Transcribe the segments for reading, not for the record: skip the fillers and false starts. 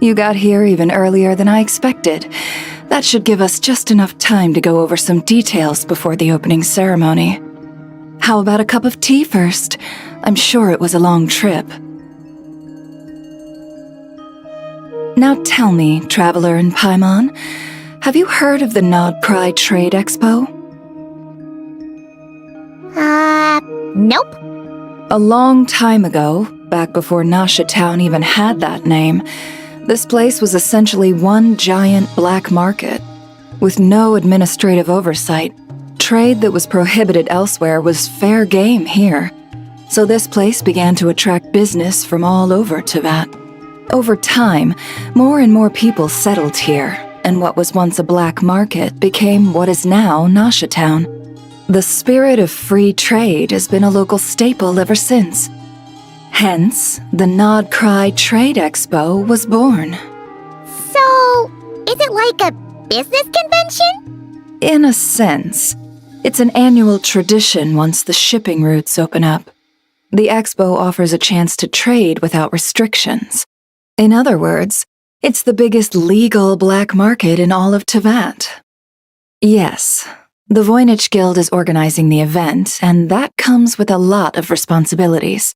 you got here even earlier than I expected. That should give us just enough time to go over some details before the opening ceremony. How about a cup of tea first? I'm sure it was a long trip. Now tell me, Traveler in Paimon, have you heard of the Nod Cry Trade Expo? Nope. A long time ago, back before Nasha Town even had that name, this place was essentially one giant black market. With no administrative oversight, trade that was prohibited elsewhere was fair game here. So this place began to attract business from all over Teyvat. Over time, more and more people settled here, and what was once a black market became what is now Nasha Town. The spirit of free trade has been a local staple ever since. Hence, the Nod Cry Trade Expo was born. So, is it like a business convention? In a sense. It's an annual tradition once the shipping routes open up. The expo offers a chance to trade without restrictions. In other words, it's the biggest legal black market in all of Teyvat. Yes, the Voynich Guild is organizing the event, and that comes with a lot of responsibilities.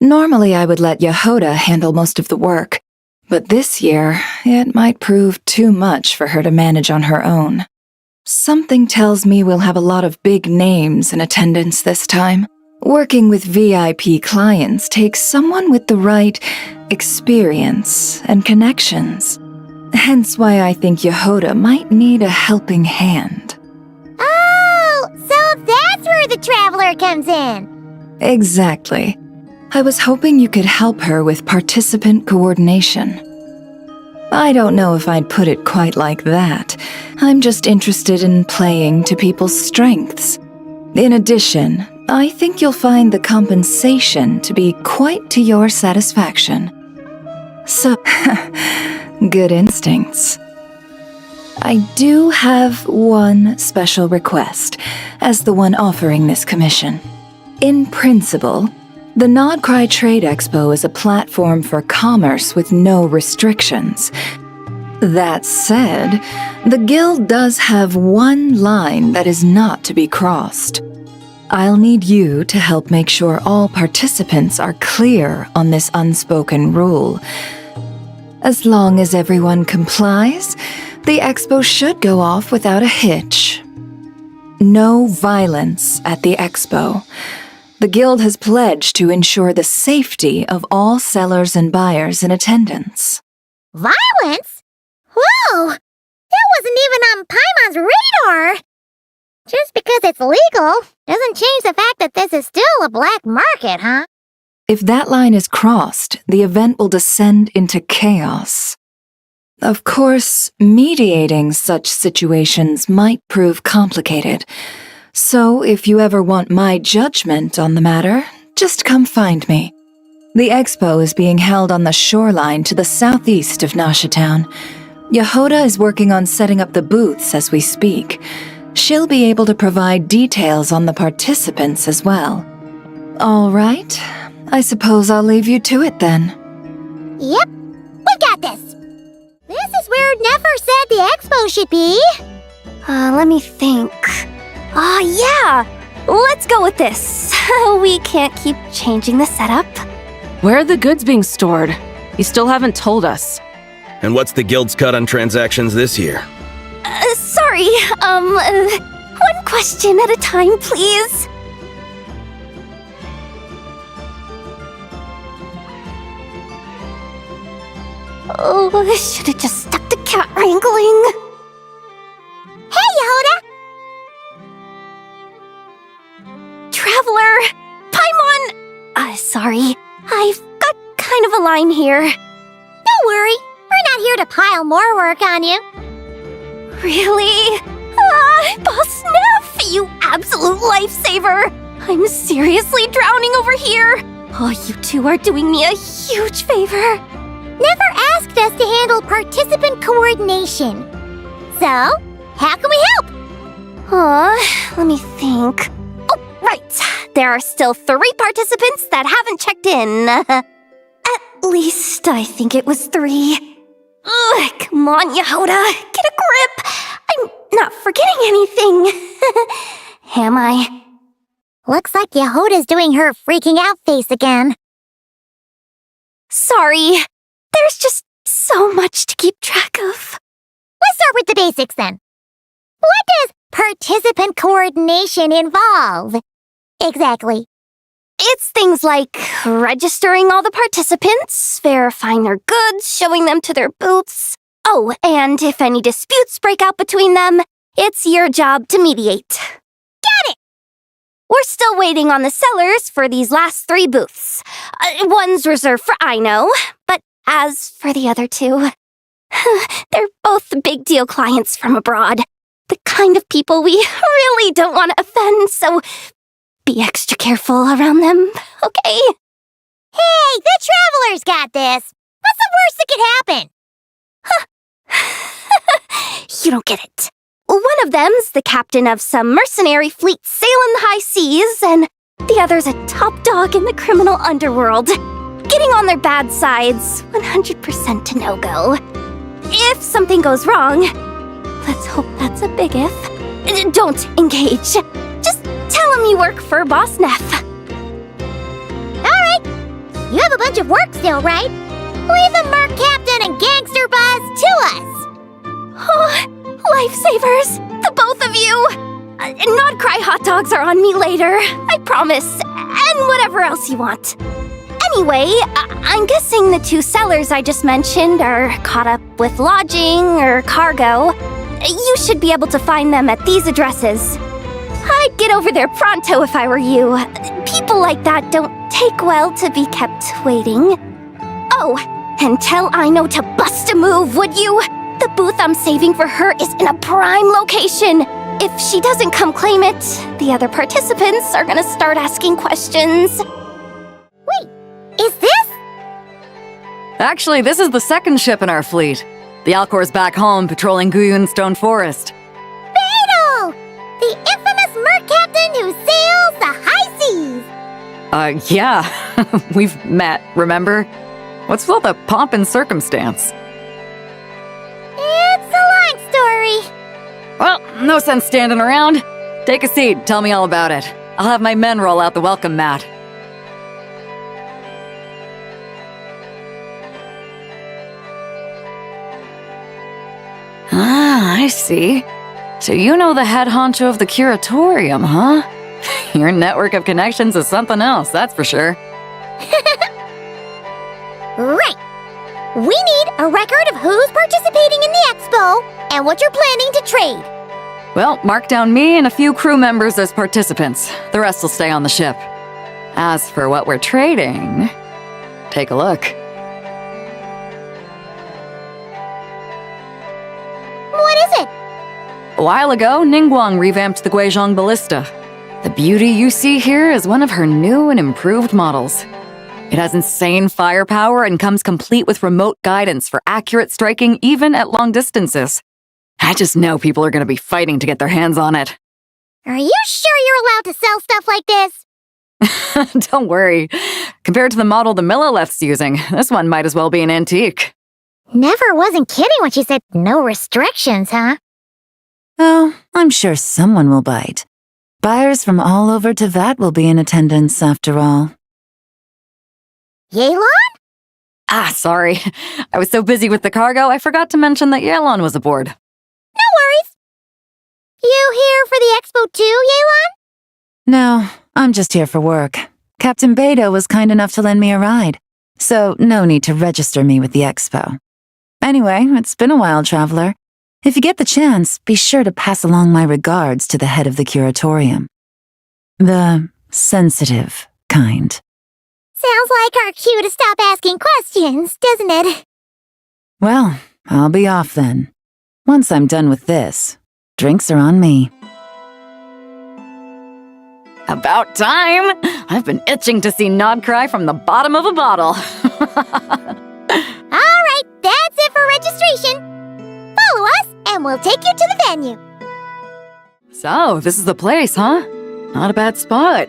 Normally I would let Yehoda handle most of the work, but this year it might prove too much for her to manage on her own. Something tells me we'll have a lot of big names in attendance this time. Working with VIP clients takes someone with the right experience and connections. Hence why I think Yehoda might need a helping hand. Oh, so that's where the Traveler comes in. Exactly. I was hoping you could help her with participant coordination. I don't know if I'd put it quite like that. I'm just interested in playing to people's strengths. In addition, I think you'll find the compensation to be quite to your satisfaction. So, good instincts. I do have one special request, as the one offering this commission. In principle, the Nod Cry Trade Expo is a platform for commerce with no restrictions. That said, the Guild does have one line that is not to be crossed. I'll need you to help make sure all participants are clear on this unspoken rule. As long as everyone complies, the expo should go off without a hitch. No violence at the expo. The Guild has pledged to ensure the safety of all sellers and buyers in attendance. Violence? Whoa! That wasn't even on Paimon's radar! Just because it's legal doesn't change the fact that this is still a black market, huh? If that line is crossed, the event will descend into chaos. Of course, mediating such situations might prove complicated. So if you ever want my judgment on the matter, just come find me. The expo is being held on the shoreline to the southeast of Nasha Town. Yehoda is working on setting up the booths as we speak. She'll be able to provide details on the participants as well. All right, I suppose I'll leave you to it then. Yep, we got this! This is where Nefer said the expo should be. Let me think. Yeah! Let's go with this. We can't keep changing the setup. Where are the goods being stored? You still haven't told us. And what's the Guild's cut on transactions this year? Sorry, one question at a time, please. Oh, I should have just stuck to cat wrangling. Hey, Yehoda! Traveler! Paimon! Sorry, I've got kind of a line here. Don't worry, we're not here to pile more work on you. Really? Boss Neff, you absolute lifesaver! I'm seriously drowning over here. Oh, you two are doing me a huge favor. Never asked us to handle participant coordination. So, how can we help? Let me think. Oh, right. There are still 3 participants that haven't checked in. least I think it was 3. Ugh, come on, Yehoda, get a grip. I'm not forgetting anything. Am I? Looks like Yehoda's doing her freaking out face again. Sorry. There's just so much to keep track of. Let's start with the basics then. What does participant coordination involve? Exactly. It's things like registering all the participants, verifying their goods, showing them to their booths. Oh, and if any disputes break out between them, it's your job to mediate. Got it! We're still waiting on the sellers for these last 3 booths. One's reserved for Aino, but as for the other 2, they're both big deal clients from abroad. The kind of people we really don't want to offend, so be extra careful around them, okay? Hey, the Travelers got this! What's the worst that could happen? You don't get it. One of them's the captain of some mercenary fleet sailing the high seas, and the other's a top dog in the criminal underworld. Getting on their bad sides, 100% a no-go. If something goes wrong, let's hope that's a big if, don't engage. Just tell him you work for Boss Neff. Alright, you have a bunch of work still, right? Leave the Merc Captain and Gangster Buzz to us! Oh, lifesavers, the both of you! Not cry hot dogs are on me later, I promise, and whatever else you want. Anyway, I'm guessing the 2 sellers I just mentioned are caught up with lodging or cargo. You should be able to find them at these addresses. I'd get over there pronto if I were you. People like that don't take well to be kept waiting. Oh, and tell Aino to bust a move, would you? The booth I'm saving for her is in a prime location. If she doesn't come claim it, the other participants are gonna start asking questions. Wait, is this? Actually, this is the 2nd ship in our fleet. The Alcor's back home patrolling Guyun Stone Forest. Beidou! The infamous Merc Captain who sails the high seas! Yeah. We've met, remember? What's with all the pomp and circumstance? It's a long story. Well, no sense standing around. Take a seat, tell me all about it. I'll have my men roll out the welcome mat. Ah, I see. So you know the head honcho of the curatorium, huh? Your network of connections is something else, that's for sure. Right. We need a record of who's participating in the expo and what you're planning to trade. Well, mark down me and a few crew members as participants. The rest will stay on the ship. As for what we're trading, take a look. What is it? A while ago, Ningguang revamped the Guizhong Ballista. The beauty you see here is one of her new and improved models. It has insane firepower and comes complete with remote guidance for accurate striking even at long distances. I just know people are going to be fighting to get their hands on it. Are you sure you're allowed to sell stuff like this? Don't worry. Compared to the model the Milla left's using, this one might as well be an antique. Never wasn't kidding when she said no restrictions, huh? Oh, I'm sure someone will bite. Buyers from all over Teyvat will be in attendance after all. Yelan? Ah, sorry. I was so busy with the cargo, I forgot to mention that Yelon was aboard. No worries. You here for the expo too, Yelan? No, I'm just here for work. Captain Beidou was kind enough to lend me a ride, so no need to register me with the expo. Anyway, it's been a while, Traveler. If you get the chance, be sure to pass along my regards to the head of the curatorium. The sensitive kind. Sounds like our cue to stop asking questions, doesn't it? Well, I'll be off then. Once I'm done with this, drinks are on me. About time! I've been itching to see Nod cry from the bottom of a bottle. Alright, that's it for registration. Follow us and we'll take you to the venue. So, this is the place, huh? Not a bad spot.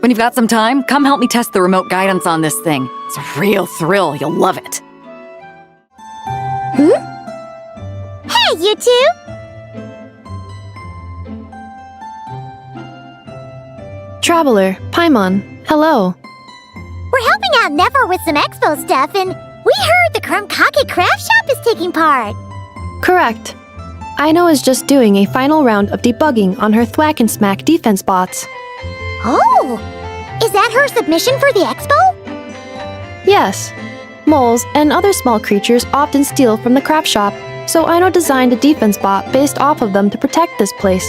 When you've got some time, come help me test the remote guidance on this thing. It's a real thrill. You'll love it. Hey, you two! Traveler, Paimon, hello. We're helping out Never with some expo stuff, and we heard the Krumkake craft shop is taking part. Correct. Aino is just doing a final round of debugging on her Thwack and Smack defense bots. Oh! Is that her submission for the expo? Yes. Moles and other small creatures often steal from the craft shop, so Aino designed a defense bot based off of them to protect this place.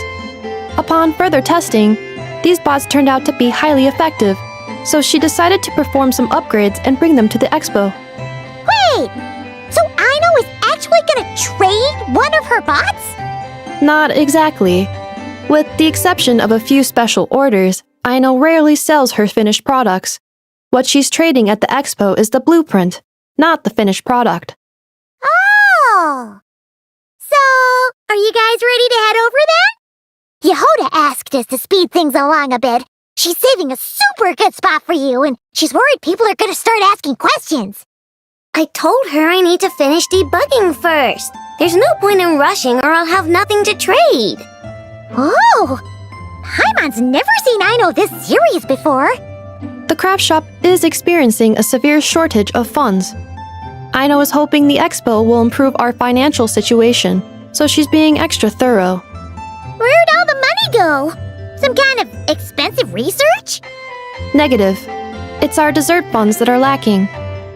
Upon further testing, these bots turned out to be highly effective, so she decided to perform some upgrades and bring them to the expo. Wait! So Aino is actually gonna trade one of her bots? Not exactly. With the exception of a few special orders, Aino rarely sells her finished products. What she's trading at the expo is the blueprint, not the finished product. Oh! So, are you guys ready to head over then? Yehoda asked us to speed things along a bit. She's saving a super good spot for you, and she's worried people are gonna start asking questions. I told her I need to finish debugging first. There's no point in rushing or I'll have nothing to trade. Oh! Paimon's never seen Aino this serious before. The craft shop is experiencing a severe shortage of funds. Aino is hoping the expo will improve our financial situation, so she's being extra thorough. Where'd all the money go? Some kind of expensive research? Negative. It's our dessert funds that are lacking.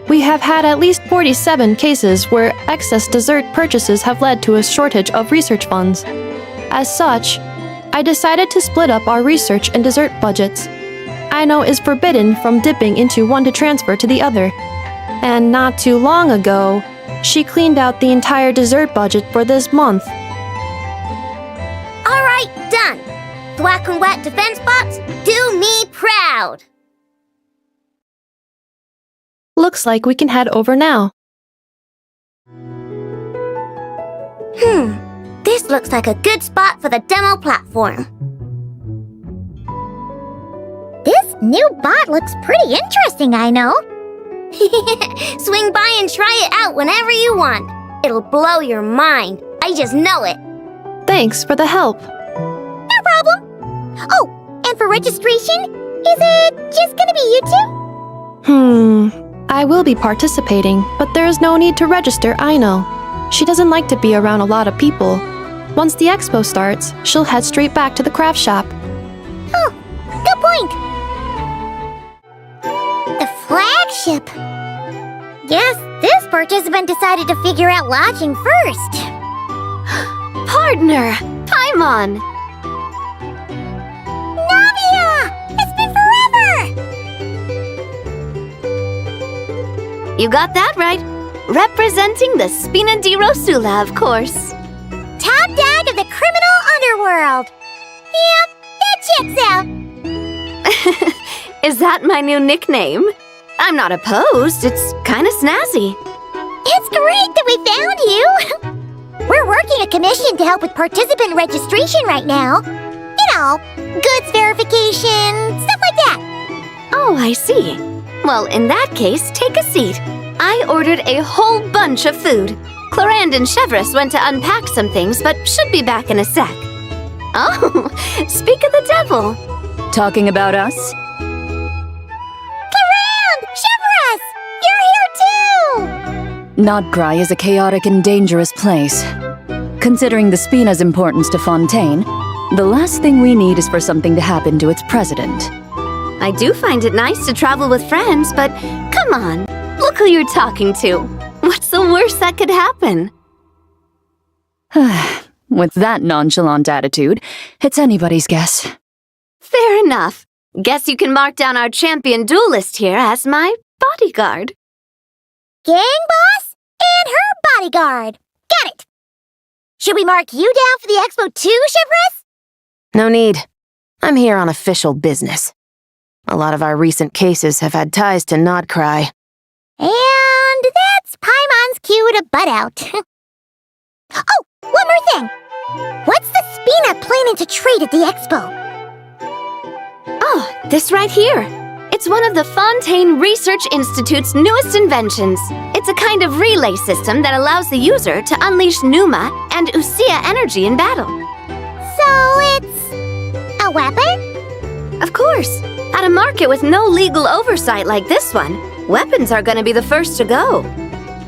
We have had at least 47 cases where excess dessert purchases have led to a shortage of research funds. As such, I decided to split up our research and dessert budgets. Aino is forbidden from dipping into one to transfer to the other. And not too long ago, she cleaned out the entire dessert budget for this month. All right, done. Thwack and Whack defense bots, do me proud. Looks like we can head over now. This looks like a good spot for the demo platform. This new bot looks pretty interesting, Aino. Swing by and try it out whenever you want. It'll blow your mind. I just know it. Thanks for the help. No problem. Oh, and for registration, is it just gonna be you two? I will be participating, but there is no need to register, Aino. She doesn't like to be around a lot of people. Once the expo starts, she'll head straight back to the craft shop. Oh, good point. The flagship. Guess this participant decided to figure out lodging first. Partner, Paimon. Navia! It's been forever! You got that right. Representing the Spina di Rosula, of course. Top dog of the criminal underworld. Yep, that checks out. Is that my new nickname? I'm not opposed. It's kind of snazzy. It's great that we found you. We're working a commission to help with participant registration right now. You know, goods verification, stuff like that. Oh, I see. Well, in that case, take a seat. I ordered a whole bunch of food. Clorand and Chevreuse went to unpack some things, but should be back in a sec. Oh, speak of the devil. Talking about us? Clorand! Chevreuse! You're here too! Nodcry is a chaotic and dangerous place. Considering the Spina's importance to Fontaine, the last thing we need is for something to happen to its president. I do find it nice to travel with friends, but come on, look who you're talking to. What's the worst that could happen? With that nonchalant attitude, it's anybody's guess. Fair enough. Guess you can mark down our champion duelist here as my bodyguard. Gang boss and her bodyguard. Got it. Should we mark you down for the expo too, Chevreuse? No need. I'm here on official business. A lot of our recent cases have had ties to Nodcry. And that's Paimon's cue to butt out. Oh, one more thing. What's the Spina planning to trade at the expo? Oh, this right here. It's one of the Fontaine Research Institute's newest inventions. It's a kind of relay system that allows the user to unleash Pneuma and Usia energy in battle. So it's a weapon? Of course. At a market with no legal oversight like this one, weapons are gonna be the first to go.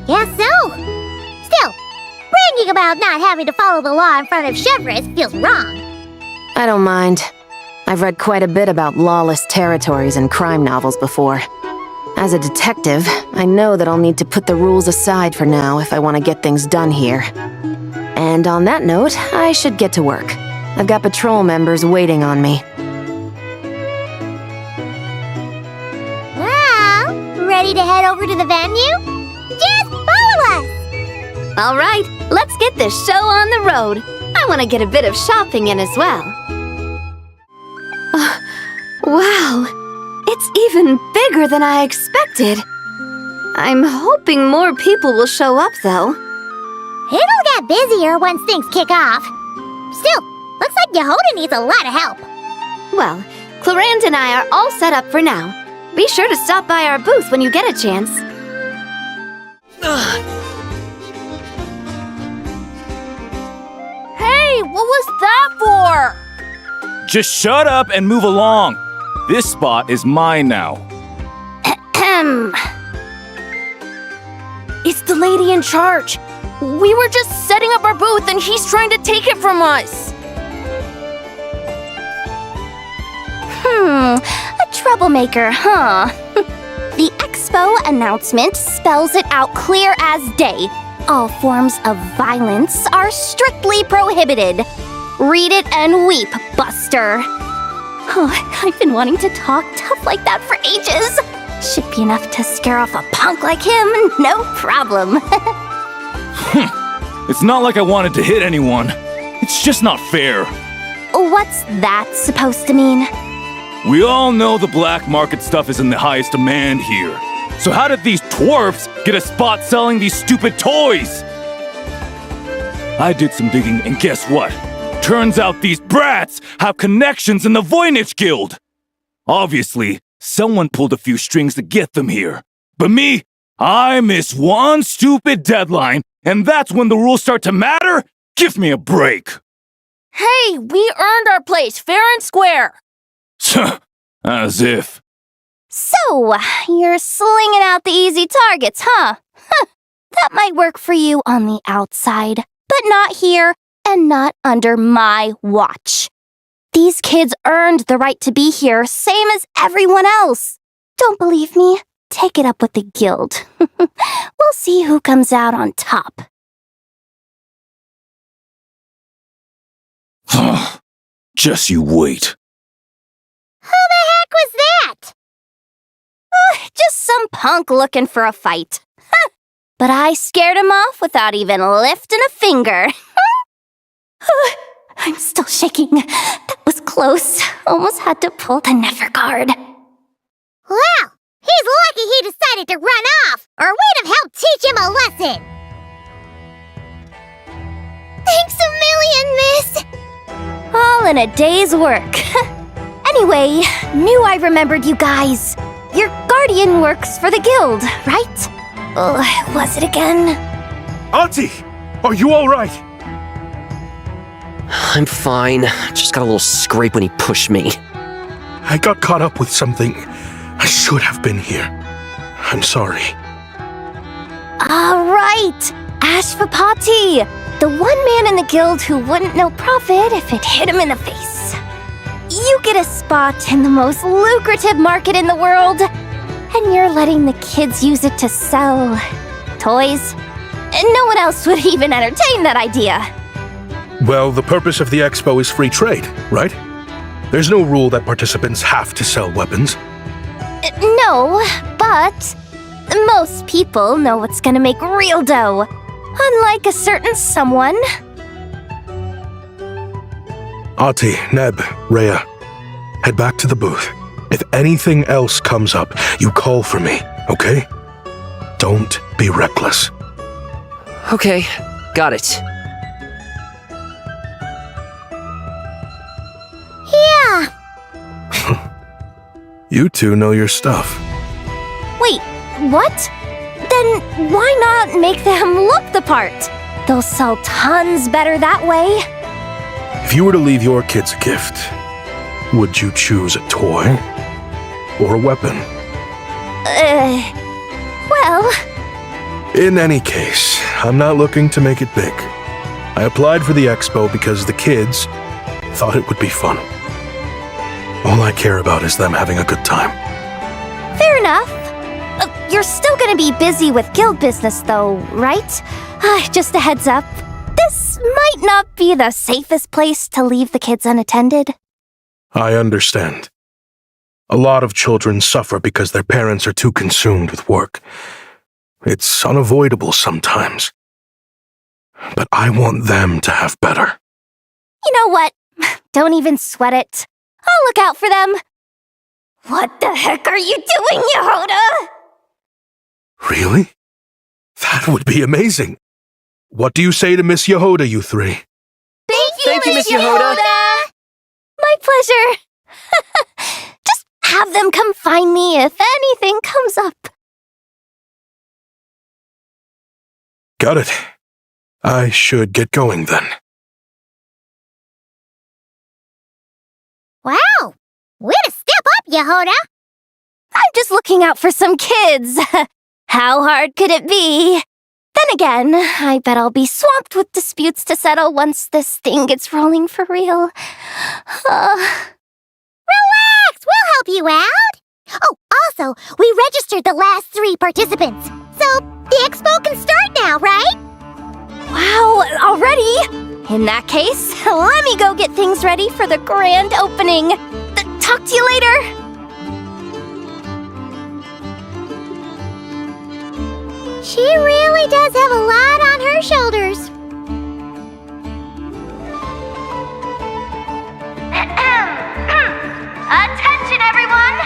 Guess so. Still, bragging about not having to follow the law in front of Chevres feels wrong. I don't mind. I've read quite a bit about lawless territories and crime novels before. As a detective, I know that I'll need to put the rules aside for now if I want to get things done here. And on that note, I should get to work. I've got patrol members waiting on me. Well, ready to head over to the venue? Just follow us! All right, let's get this show on the road. I want to get a bit of shopping in as well. Wow, it's even bigger than I expected. I'm hoping more people will show up, though. It'll get busier once things kick off. Still, looks like Yehoda needs a lot of help. Well, Clarande and I are all set up for now. Be sure to stop by our booth when you get a chance. Hey, what was that for? Just shut up and move along. This spot is mine now. It's the lady in charge. We were just setting up our booth and he's trying to take it from us. A troublemaker, huh? The expo announcement spells it out clear as day. All forms of violence are strictly prohibited. Read it and weep, Buster. Oh, I've been wanting to talk tough like that for ages. Should be enough to scare off a punk like him, no problem. It's not like I wanted to hit anyone. It's just not fair. What's that supposed to mean? We all know the black market stuff is in the highest demand here. So how did these twerps get a spot selling these stupid toys? I did some digging and guess what? Turns out these brats have connections in the Voynich Guild. Obviously, someone pulled a few strings to get them here. But me, I miss one stupid deadline, and that's when the rules start to matter? Give me a break. Hey, we earned our place fair and square. As if. So, you're slinging out the easy targets, huh? That might work for you on the outside, but not here and not under my watch. These kids earned the right to be here, same as everyone else. Don't believe me? Take it up with the guild. We'll see who comes out on top. Just you wait. Who the heck was that? Just some punk looking for a fight. But I scared him off without even lifting a finger. I'm still shaking. That was close. Almost had to pull the Never guard. Well, he's lucky he decided to run off, or we'd have helped teach him a lesson. Thanks a million, miss. All in a day's work. Anyway, knew I remembered you guys. Your guardian works for the guild, right? Was it again? Auntie, are you all right? I'm fine. Just got a little scrape when he pushed me. I got caught up with something. I should have been here. I'm sorry. All right, Ashvapati, the one man in the guild who wouldn't know profit if it hit him in the face. You get a spot in the most lucrative market in the world, and you're letting the kids use it to sell toys. No one else would even entertain that idea. Well, the purpose of the expo is free trade, right? There's no rule that participants have to sell weapons. No, but most people know what's gonna make real dough. Unlike a certain someone. Ati, Neb, Rhea, head back to the booth. If anything else comes up, you call for me, okay? Don't be reckless. Okay, got it. Yeah. You two know your stuff. Wait, what? Then why not make them look the part? They'll sell tons better that way. If you were to leave your kids a gift, would you choose a toy or a weapon? Well... In any case, I'm not looking to make it big. I applied for the expo because the kids thought it would be fun. All I care about is them having a good time. Fair enough. You're still gonna be busy with guild business though, right? Just a heads up. This might not be the safest place to leave the kids unattended. I understand. A lot of children suffer because their parents are too consumed with work. It's unavoidable sometimes. But I want them to have better. You know what? Don't even sweat it. I'll look out for them. What the heck are you doing, Yehoda? Really? That would be amazing. What do you say to Miss Yehoda, you three? Thank you, Miss Yehoda. My pleasure. Just have them come find me if anything comes up. Got it. I should get going then. Wow! Way to step up, Yehoda! I'm just looking out for some kids. How hard could it be? Then again, I bet I'll be swamped with disputes to settle once this thing gets rolling for real. Relax! We'll help you out! Oh, also, we registered the last 3 participants, so the expo can start now, right? Wow, already? In that case, let me go get things ready for the grand opening. Talk to you later. She really does have a lot on her shoulders. Attention, everyone!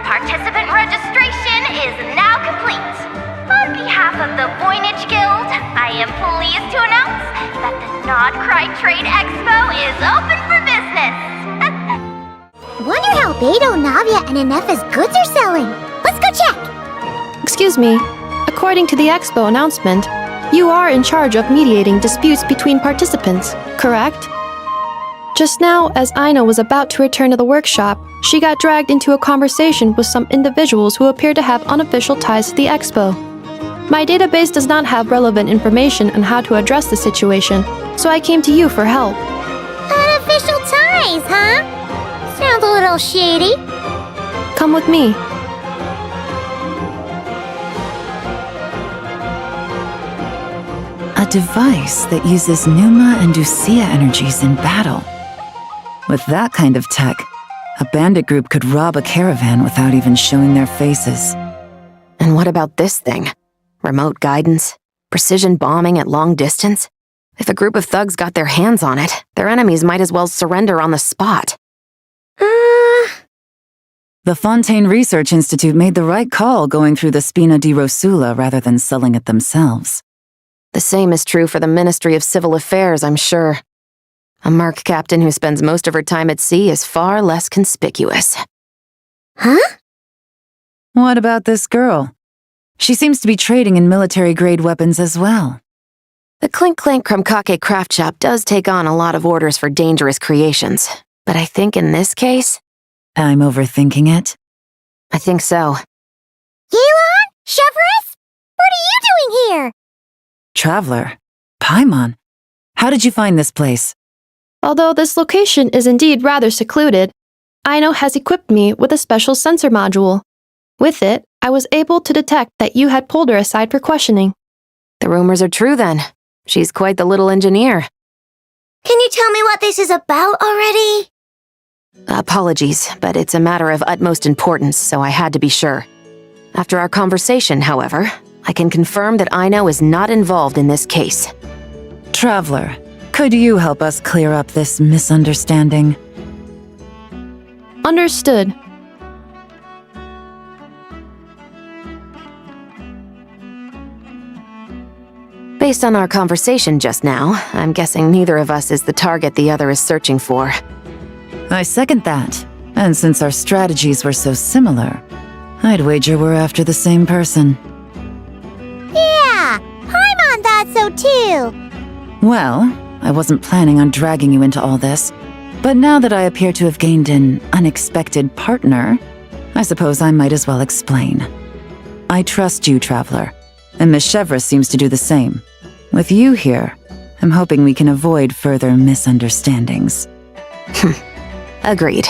Participant registration is now complete. On behalf of the Voynich Guild, I am pleased to announce that the Nod Cry Trade Expo is open for business. Wonder how Beto, Navia, and Inef's goods are selling. Let's go check. Excuse me. According to the expo announcement, you are in charge of mediating disputes between participants, correct? Just now, as Aino was about to return to the workshop, she got dragged into a conversation with some individuals who appear to have unofficial ties to the expo. My database does not have relevant information on how to address the situation, so I came to you for help. Unofficial ties, huh? Sounds a little shady. Come with me. A device that uses Pneuma and Ducia energies in battle. With that kind of tech, a bandit group could rob a caravan without even showing their faces. And what about this thing? Remote guidance? Precision bombing at long distance? If a group of thugs got their hands on it, their enemies might as well surrender on the spot. The Fontaine Research Institute made the right call going through the Spina di Rosula rather than selling it themselves. The same is true for the Ministry of Civil Affairs, I'm sure. A merc captain who spends most of her time at sea is far less conspicuous. Huh? What about this girl? She seems to be trading in military-grade weapons as well. The Clink Clank Krumkake craft shop does take on a lot of orders for dangerous creations, but I think in this case... I'm overthinking it. I think so. Yelan? Chevres? What are you doing here? Traveler? Paimon? How did you find this place? Although this location is indeed rather secluded, Aino has equipped me with a special sensor module. With it, I was able to detect that you had pulled her aside for questioning. The rumors are true then. She's quite the little engineer. Can you tell me what this is about already? Apologies, but it's a matter of utmost importance, so I had to be sure. After our conversation, however, I can confirm that Aino is not involved in this case. Traveler, could you help us clear up this misunderstanding? Understood. Based on our conversation just now, I'm guessing neither of us is the target the other is searching for. I second that. And since our strategies were so similar, I'd wager we're after the same person. Yeah, Paimon thought so too. Well, I wasn't planning on dragging you into all this, but now that I appear to have gained an unexpected partner, I suppose I might as well explain. I trust you, Traveler, and Miss Chevreuse seems to do the same. With you here, I'm hoping we can avoid further misunderstandings. Agreed.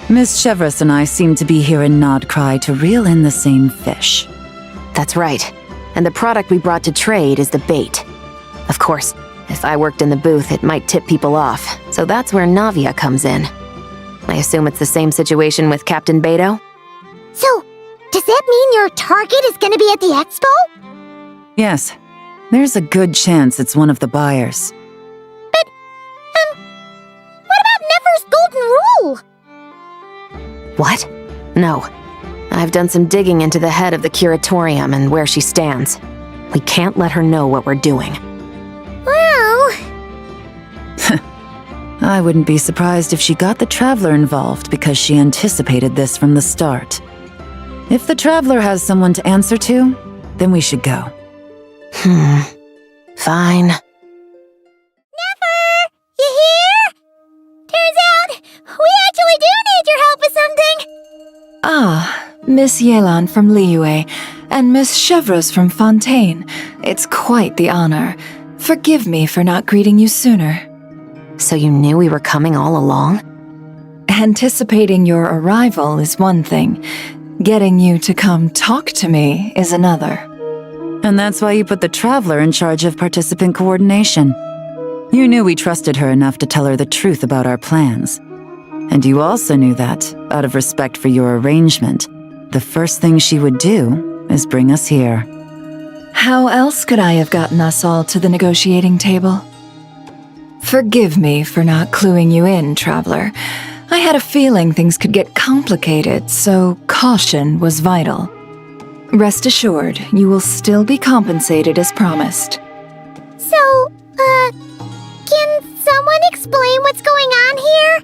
Miss Chevreuse and I seem to be here in Nodcry to reel in the same fish. That's right. And the product we brought to trade is the bait. Of course, if I worked in the booth, it might tip people off, so that's where Navia comes in. I assume it's the same situation with Captain Beto? So, does that mean your target is gonna be at the expo? Yes, there's a good chance it's one of the buyers. But, what about Nefer's golden rule? What? No. I've done some digging into the head of the curatorium and where she stands. We can't let her know what we're doing. Well... I wouldn't be surprised if she got the Traveler involved because she anticipated this from the start. If the Traveler has someone to answer to, then we should go. Fine. Nefer! You here? Turns out, we actually do need your help with something! Ah, Miss Yelan from Liyue and Miss Chevreuse from Fontaine. It's quite the honor. Forgive me for not greeting you sooner. So you knew we were coming all along? Anticipating your arrival is one thing. Getting you to come talk to me is another. And that's why you put the Traveler in charge of participant coordination. You knew we trusted her enough to tell her the truth about our plans. And you also knew that, out of respect for your arrangement, the first thing she would do is bring us here. How else could I have gotten us all to the negotiating table? Forgive me for not cluing you in, Traveler. I had a feeling things could get complicated, so caution was vital. Rest assured, you will still be compensated as promised. So, can someone explain what's going on here?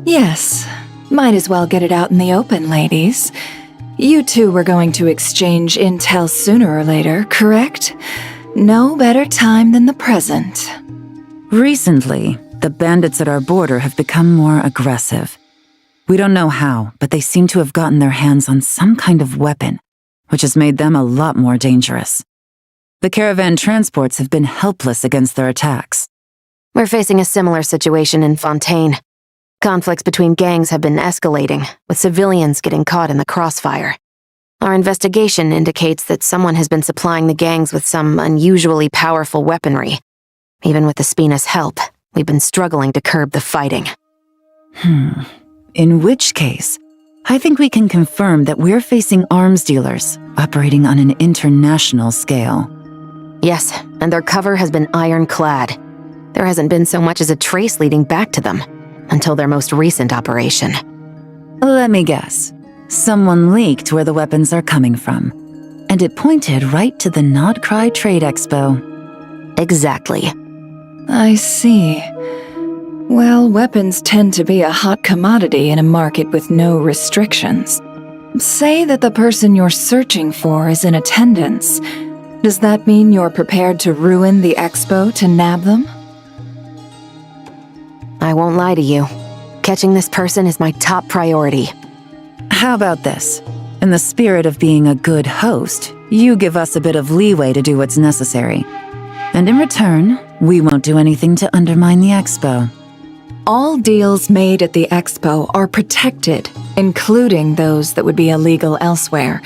Yes, might as well get it out in the open, ladies. You two were going to exchange intel sooner or later, correct? No better time than the present. Recently, the bandits at our border have become more aggressive. We don't know how, but they seem to have gotten their hands on some kind of weapon, which has made them a lot more dangerous. The caravan transports have been helpless against their attacks. We're facing a similar situation in Fontaine. Conflicts between gangs have been escalating, with civilians getting caught in the crossfire. Our investigation indicates that someone has been supplying the gangs with some unusually powerful weaponry. Even with the Spina's help, we've been struggling to curb the fighting. In which case, I think we can confirm that we're facing arms dealers operating on an international scale. Yes, and their cover has been ironclad. There hasn't been so much as a trace leading back to them, until their most recent operation. Let me guess. Someone leaked where the weapons are coming from, and it pointed right to the Nodcry Trade Expo. Exactly. I see. Well, weapons tend to be a hot commodity in a market with no restrictions. Say that the person you're searching for is in attendance. Does that mean you're prepared to ruin the expo to nab them? I won't lie to you. Catching this person is my top priority. How about this? In the spirit of being a good host, you give us a bit of leeway to do what's necessary. And in return, we won't do anything to undermine the expo. All deals made at the expo are protected, including those that would be illegal elsewhere.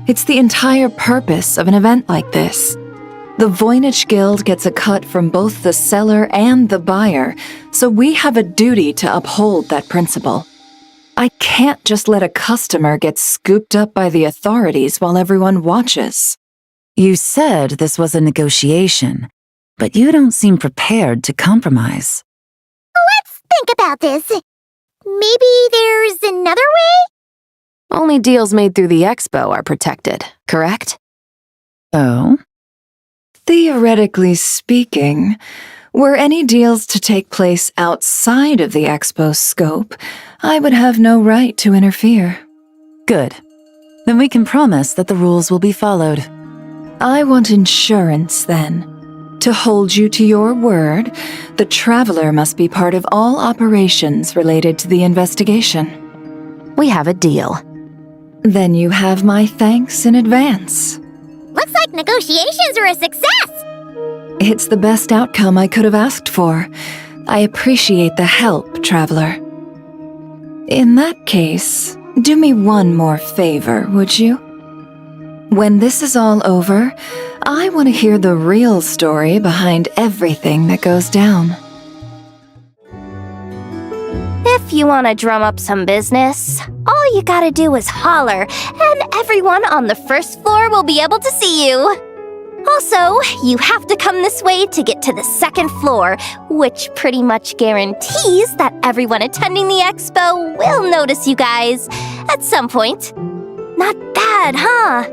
It's the entire purpose of an event like this. The Voynich Guild gets a cut from both the seller and the buyer, so we have a duty to uphold that principle. I can't just let a customer get scooped up by the authorities while everyone watches. You said this was a negotiation, but you don't seem prepared to compromise. Let's think about this. Maybe there's another way? Only deals made through the expo are protected, correct? Oh? Theoretically speaking, were any deals to take place outside of the Expo's scope, I would have no right to interfere. Good. Then we can promise that the rules will be followed. I want insurance, then. To hold you to your word, the Traveler must be part of all operations related to the investigation. We have a deal. Then you have my thanks in advance. Looks like negotiations are a success! It's the best outcome I could have asked for. I appreciate the help, Traveler. In that case, do me one more favor, would you? When this is all over, I want to hear the real story behind everything that goes down. If you want to drum up some business, all you gotta do is holler, and everyone on the first floor will be able to see you. Also, you have to come this way to get to the second floor, which pretty much guarantees that everyone attending the expo will notice you guys at some point. Not bad, huh?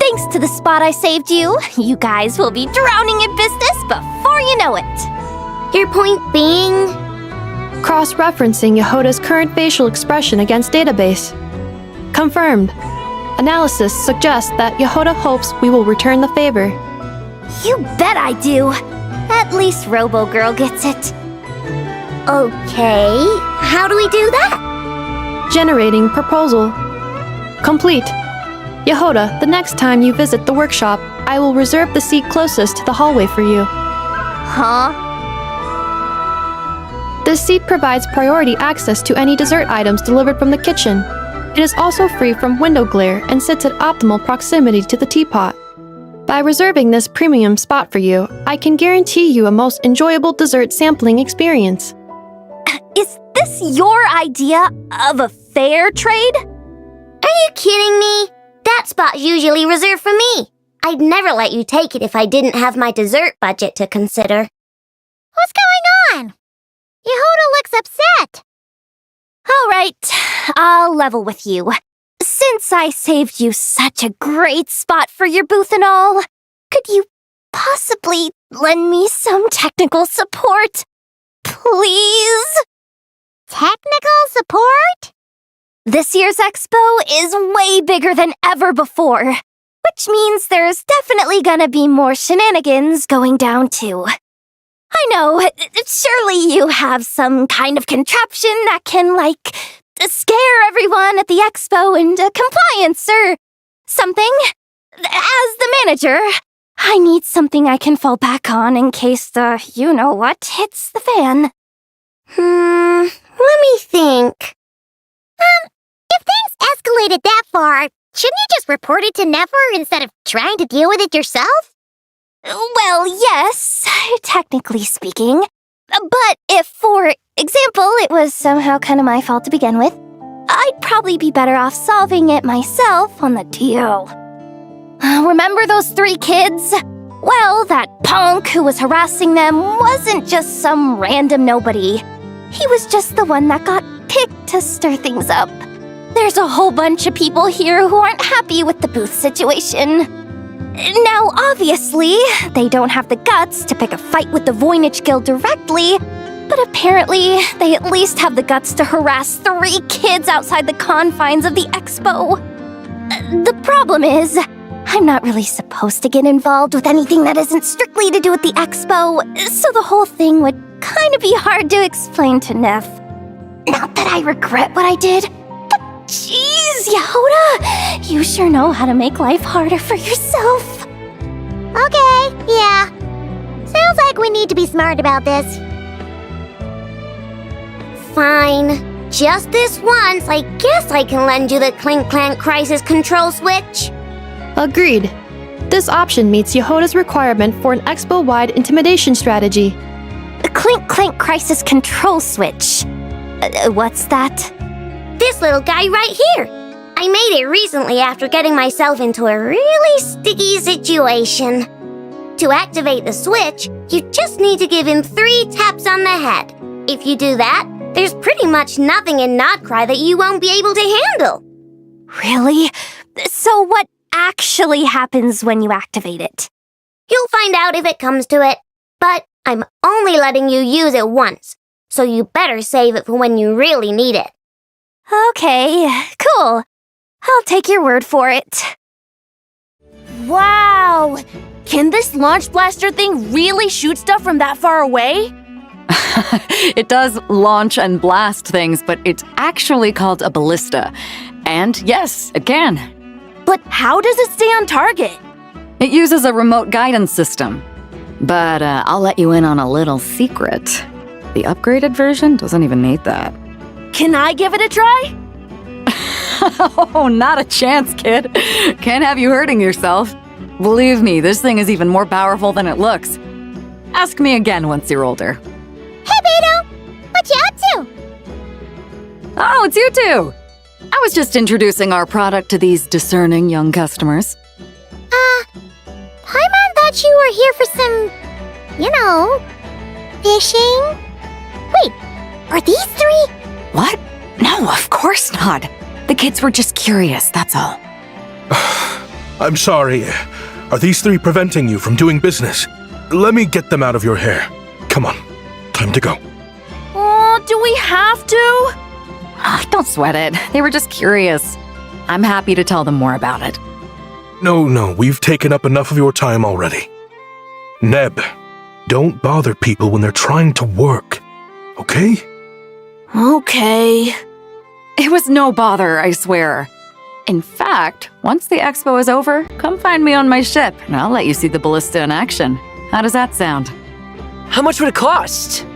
Thanks to the spot I saved you, you guys will be drowning in business before you know it. Your point being? Cross-referencing Yehoda's current facial expression against database. Confirmed. Analysis suggests that Yehoda hopes we will return the favor. You bet I do. At least Robo-Girl gets it. Okay, how do we do that? Generating proposal. Complete. Yehoda, the next time you visit the workshop, I will reserve the seat closest to the hallway for you. Huh? This seat provides priority access to any dessert items delivered from the kitchen. It is also free from window glare and sits at optimal proximity to the teapot. By reserving this premium spot for you, I can guarantee you a most enjoyable dessert sampling experience. Is this your idea of a fair trade? Are you kidding me? That spot's usually reserved for me. I'd never let you take it if I didn't have my dessert budget to consider. What's going on? Yehoda looks upset. All right, I'll level with you. Since I saved you such a great spot for your booth and all, could you possibly lend me some technical support? Please? Technical support? This year's expo is way bigger than ever before, which means there's definitely gonna be more shenanigans going down too. I know, surely you have some kind of contraption that can, scare everyone at the expo into compliance or something. As the manager, I need something I can fall back on in case the you-know-what hits the fan. Let me think. If things escalated that far, shouldn't you just report it to Nefer instead of trying to deal with it yourself? Well, yes, technically speaking. But if, for example, it was somehow kind of my fault to begin with, I'd probably be better off solving it myself on the DL. Remember those 3 kids? Well, that punk who was harassing them wasn't just some random nobody. He was just the one that got picked to stir things up. There's a whole bunch of people here who aren't happy with the booth situation. Now, obviously, they don't have the guts to pick a fight with the Voynich Guild directly, but apparently they at least have the guts to harass 3 kids outside the confines of the expo. The problem is, I'm not really supposed to get involved with anything that isn't strictly to do with the expo, so the whole thing would kind of be hard to explain to Neff. Not that I regret what I did, but jeez, Yehoda, you sure know how to make life harder for yourself. Okay, yeah. Sounds like we need to be smart about this. Fine. Just this once, I guess I can lend you the Clink Clank Crisis Control Switch. Agreed. This option meets Yehoda's requirement for an expo-wide intimidation strategy. The Clink Clank Crisis Control Switch. What's that? This little guy right here. I made it recently after getting myself into a really sticky situation. To activate the switch, you just need to give him 3 taps on the head. If you do that, there's pretty much nothing in Notcry that you won't be able to handle. Really? So what actually happens when you activate it? You'll find out if it comes to it. But I'm only letting you use it once, so you better save it for when you really need it. Okay, cool. I'll take your word for it. Wow! Can this launch blaster thing really shoot stuff from that far away? It does launch and blast things, but it's actually called a ballista. And yes, it can. But how does it stay on target? It uses a remote guidance system. But I'll let you in on a little secret. The upgraded version doesn't even need that. Can I give it a try? Oh, not a chance, kid. Can't have you hurting yourself. Believe me, this thing is even more powerful than it looks. Ask me again once you're older. Hey, Beto! What you up to? Oh, it's you two! I was just introducing our product to these discerning young customers. Paimon thought you were here for some, fishing? Wait, are these three? What? No, of course not. The kids were just curious, that's all. I'm sorry. Are these three preventing you from doing business? Let me get them out of your hair. Come on, time to go. Oh, do we have to? Don't sweat it. They were just curious. I'm happy to tell them more about it. No, we've taken up enough of your time already. Neb, don't bother people when they're trying to work, okay? Okay. It was no bother, I swear. In fact, once the expo is over, come find me on my ship, and I'll let you see the ballista in action. How does that sound? How much would it cost?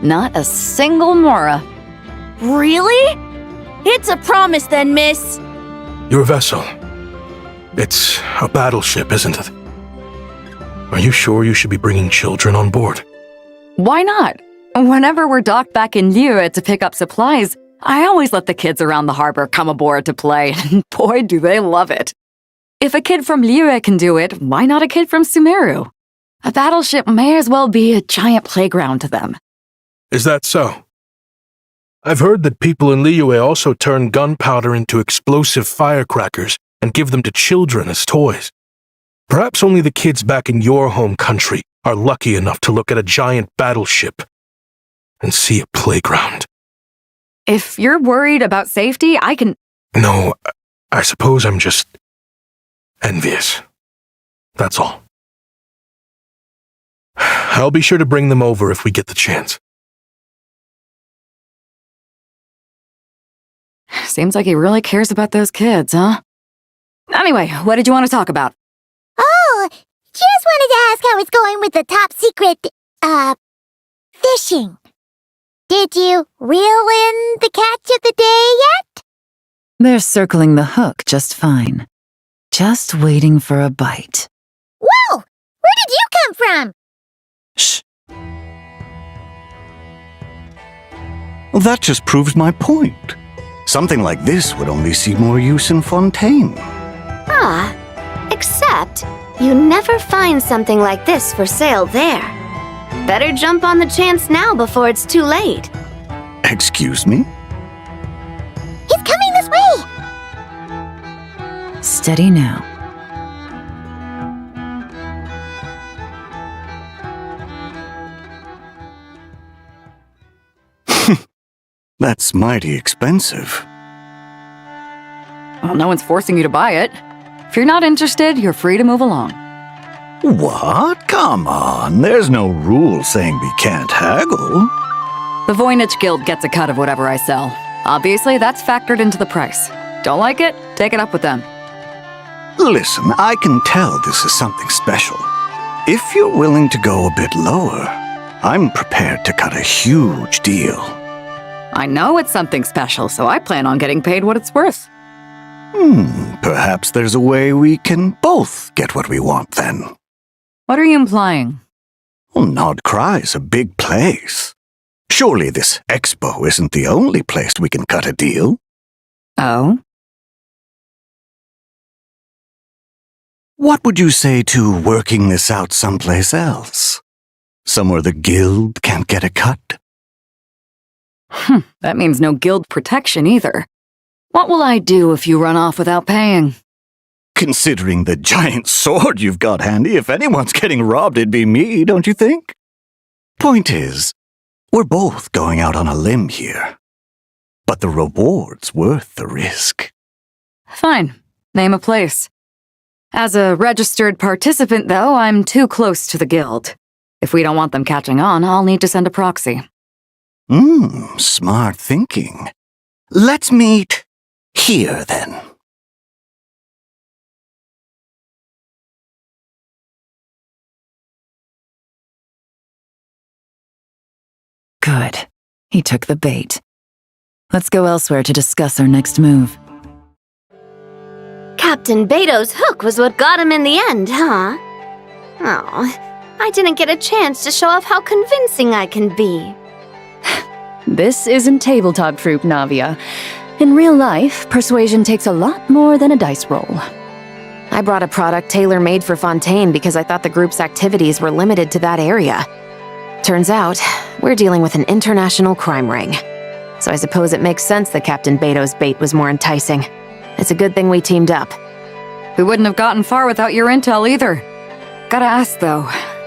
Not a single mora. Really? It's a promise then, miss. Your vessel. It's a battleship, isn't it? Are you sure you should be bringing children on board? Why not? Whenever we're docked back in Liyue to pick up supplies, I always let the kids around the harbor come aboard to play, and boy, do they love it. If a kid from Liyue can do it, why not a kid from Sumeru? A battleship may as well be a giant playground to them. Is that so? I've heard that people in Liyue also turn gunpowder into explosive firecrackers and give them to children as toys. Perhaps only the kids back in your home country are lucky enough to look at a giant battleship and see a playground. If you're worried about safety, I can... No, I suppose I'm just envious. That's all. I'll be sure to bring them over if we get the chance. Seems like he really cares about those kids, huh? Anyway, what did you want to talk about? Oh, just wanted to ask how it's going with the top secret, fishing. Did you reel in the catch of the day yet? They're circling the hook just fine. Just waiting for a bite. Whoa! Where did you come from? Shh. Well, that just proves my point. Something like this would only see more use in Fontaine. Except you never find something like this for sale there. Better jump on the chance now before it's too late. Excuse me? He's coming this way! Steady now. That's mighty expensive. Well, no one's forcing you to buy it. If you're not interested, you're free to move along. What? Come on, there's no rule saying we can't haggle. The Voynich Guild gets a cut of whatever I sell. Obviously, that's factored into the price. Don't like it? Take it up with them. Listen, I can tell this is something special. If you're willing to go a bit lower, I'm prepared to cut a huge deal. I know it's something special, so I plan on getting paid what it's worth. Perhaps there's a way we can both get what we want then. What are you implying? Well, Nod Cry's a big place. Surely this expo isn't the only place we can cut a deal. Oh? What would you say to working this out someplace else? Somewhere the guild can't get a cut? That means no guild protection either. What will I do if you run off without paying? Considering the giant sword you've got handy, if anyone's getting robbed, it'd be me, don't you think? Point is, we're both going out on a limb here. But the reward's worth the risk. Fine. Name a place. As a registered participant, though, I'm too close to the guild. If we don't want them catching on, I'll need to send a proxy. Smart thinking. Let's meet here, then. Good. He took the bait. Let's go elsewhere to discuss our next move. Captain Beto's hook was what got him in the end, huh? Oh, I didn't get a chance to show off how convincing I can be. This isn't tabletop troop, Navia. In real life, persuasion takes a lot more than a dice roll. I brought a product tailor-made for Fontaine because I thought the group's activities were limited to that area. Turns out, we're dealing with an international crime ring. So I suppose it makes sense that Captain Beto's bait was more enticing. It's a good thing we teamed up. We wouldn't have gotten far without your intel either. Gotta ask, though,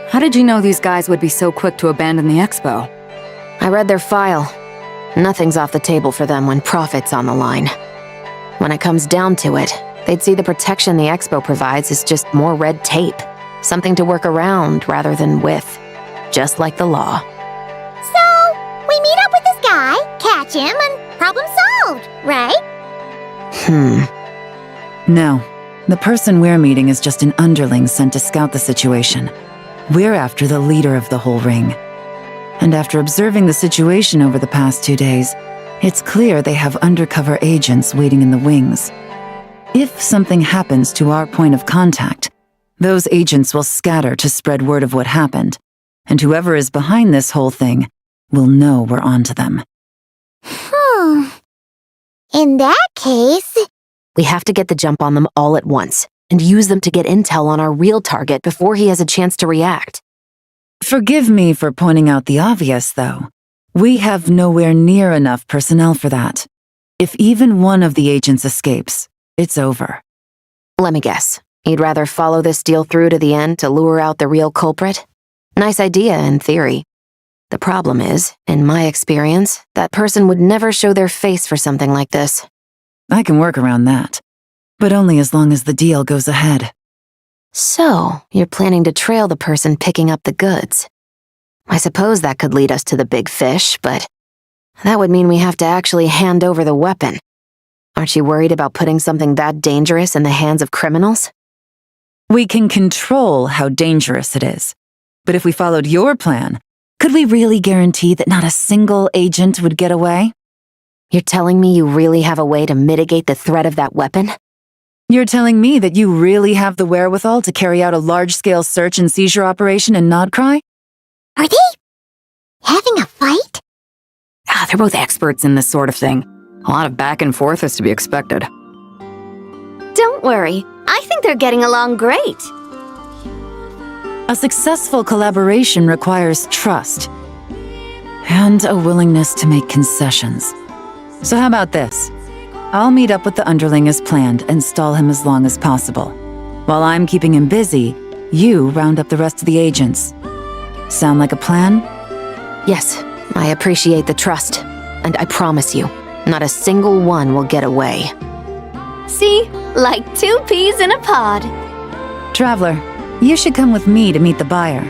how did you know these guys would be so quick to abandon the expo? I read their file. Nothing's off the table for them when profit's on the line. When it comes down to it, they'd see the protection the expo provides as just more red tape. Something to work around rather than with. Just like the law. So, we meet up with this guy, catch him, and problem solved, right? No. The person we're meeting is just an underling sent to scout the situation. We're after the leader of the whole ring. And after observing the situation over the past 2 days, it's clear they have undercover agents waiting in the wings. If something happens to our point of contact, those agents will scatter to spread word of what happened, and whoever is behind this whole thing will know we're onto them. In that case... We have to get the jump on them all at once, and use them to get intel on our real target before he has a chance to react. Forgive me for pointing out the obvious, though. We have nowhere near enough personnel for that. If even one of the agents escapes, it's over. Let me guess. You'd rather follow this deal through to the end to lure out the real culprit? Nice idea, in theory. The problem is, in my experience, that person would never show their face for something like this. I can work around that, but only as long as the deal goes ahead. So, you're planning to trail the person picking up the goods. I suppose that could lead us to the big fish, but that would mean we have to actually hand over the weapon. Aren't you worried about putting something that dangerous in the hands of criminals? We can control how dangerous it is. But if we followed your plan, could we really guarantee that not a single agent would get away? You're telling me you really have a way to mitigate the threat of that weapon? You're telling me that you really have the wherewithal to carry out a large-scale search and seizure operation in Nodcry? Are they having a fight? They're both experts in this sort of thing. A lot of back and forth is to be expected. Don't worry, I think they're getting along great. A successful collaboration requires trust and a willingness to make concessions. So how about this? I'll meet up with the underling as planned and stall him as long as possible. While I'm keeping him busy, you round up the rest of the agents. Sound like a plan? Yes, I appreciate the trust. And I promise you, not a single one will get away. See? Like 2 peas in a pod. Traveler, you should come with me to meet the buyer.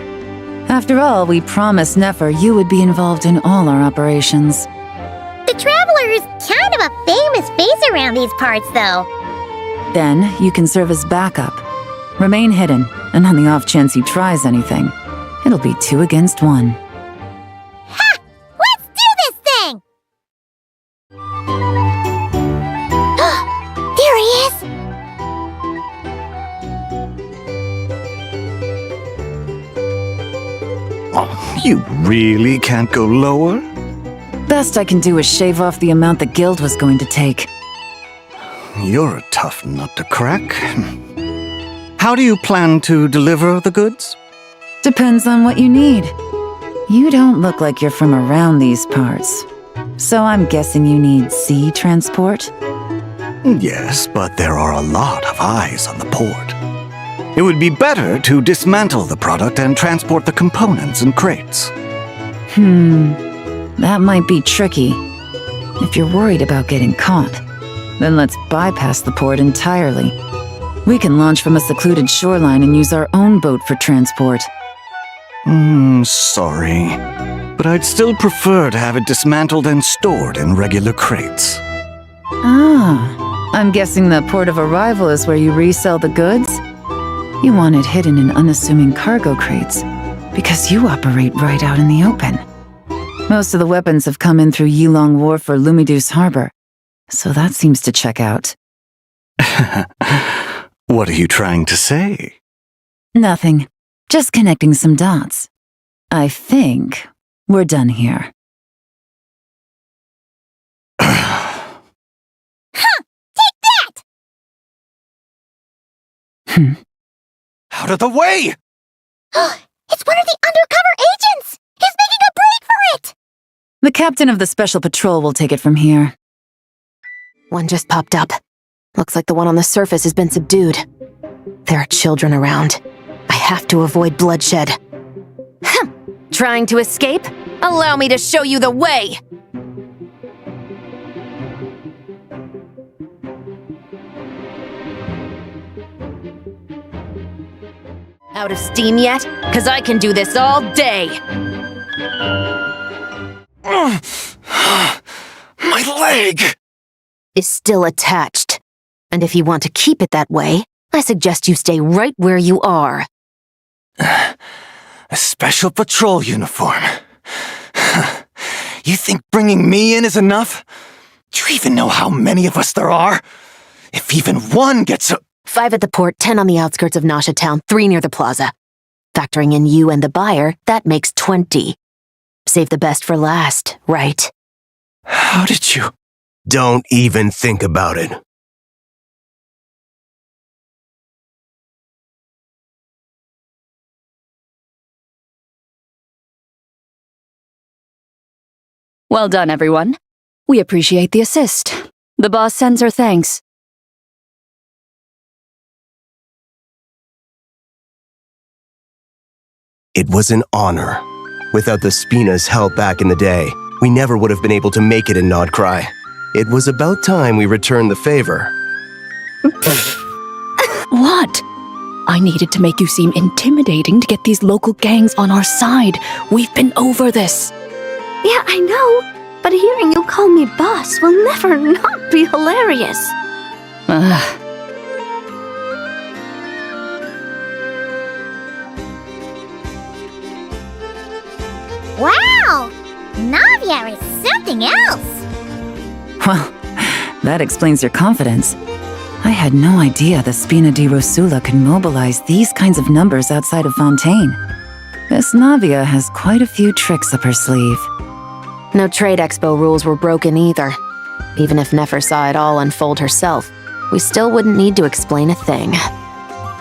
After all, we promised Nefer you would be involved in all our operations. The Traveler is kind of a famous face around these parts, though. Then you can serve as backup. Remain hidden, and on the off chance he tries anything, it'll be 2 against 1. Ha! Let's do this thing! There he is! Oh, you really can't go lower? Best I can do is shave off the amount the guild was going to take. You're a tough nut to crack. How do you plan to deliver the goods? Depends on what you need. You don't look like you're from around these parts. So I'm guessing you need sea transport? Yes, but there are a lot of eyes on the port. It would be better to dismantle the product and transport the components in crates. That might be tricky. If you're worried about getting caught, then let's bypass the port entirely. We can launch from a secluded shoreline and use our own boat for transport. Sorry. But I'd still prefer to have it dismantled and stored in regular crates. I'm guessing the port of arrival is where you resell the goods? You want it hidden in unassuming cargo crates, because you operate right out in the open. Most of the weapons have come in through Yilong Wharf or Lumidus Harbor, so that seems to check out. What are you trying to say? Nothing. Just connecting some dots. I think we're done here. Take that! Out of the way! It's one of the undercover agents! He's making a break for it! The captain of the Special Patrol will take it from here. One just popped up. Looks like the one on the surface has been subdued. There are children around. I have to avoid bloodshed. Trying to escape? Allow me to show you the way! Out of steam yet? 'Cause I can do this all day! My leg! Is still attached. And if you want to keep it that way, I suggest you stay right where you are. A special patrol uniform. You think bringing me in is enough? Do you even know how many of us there are? If even one gets a... 5 at the port, 10 on the outskirts of Nasha Town, 3 near the plaza. Factoring in you and the buyer, that makes 20. Save the best for last, right? How did you... Don't even think about it. Well done, everyone. We appreciate the assist. The boss sends her thanks. It was an honor. Without the Spina's help back in the day, we never would have been able to make it in Nodcry. It was about time we returned the favor. What? I needed to make you seem intimidating to get these local gangs on our side. We've been over this. Yeah, I know, but hearing you call me boss will never not be hilarious. Wow! Navia is something else! Well, that explains your confidence. I had no idea the Spina di Rosula could mobilize these kinds of numbers outside of Fontaine. Miss Navia has quite a few tricks up her sleeve. No trade expo rules were broken either. Even if Nefer saw it all unfold herself, we still wouldn't need to explain a thing.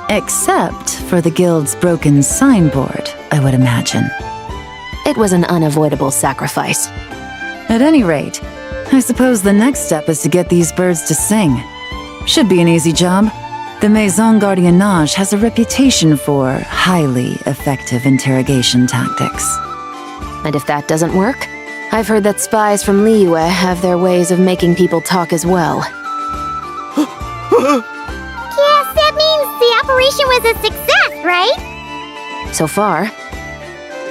Except for the guild's broken signboard, I would imagine. It was an unavoidable sacrifice. At any rate, I suppose the next step is to get these birds to sing. Should be an easy job. The Maison Gardiennage has a reputation for highly effective interrogation tactics. And if that doesn't work, I've heard that spies from Liyue have their ways of making people talk as well. Yes, that means the operation was a success, right? So far.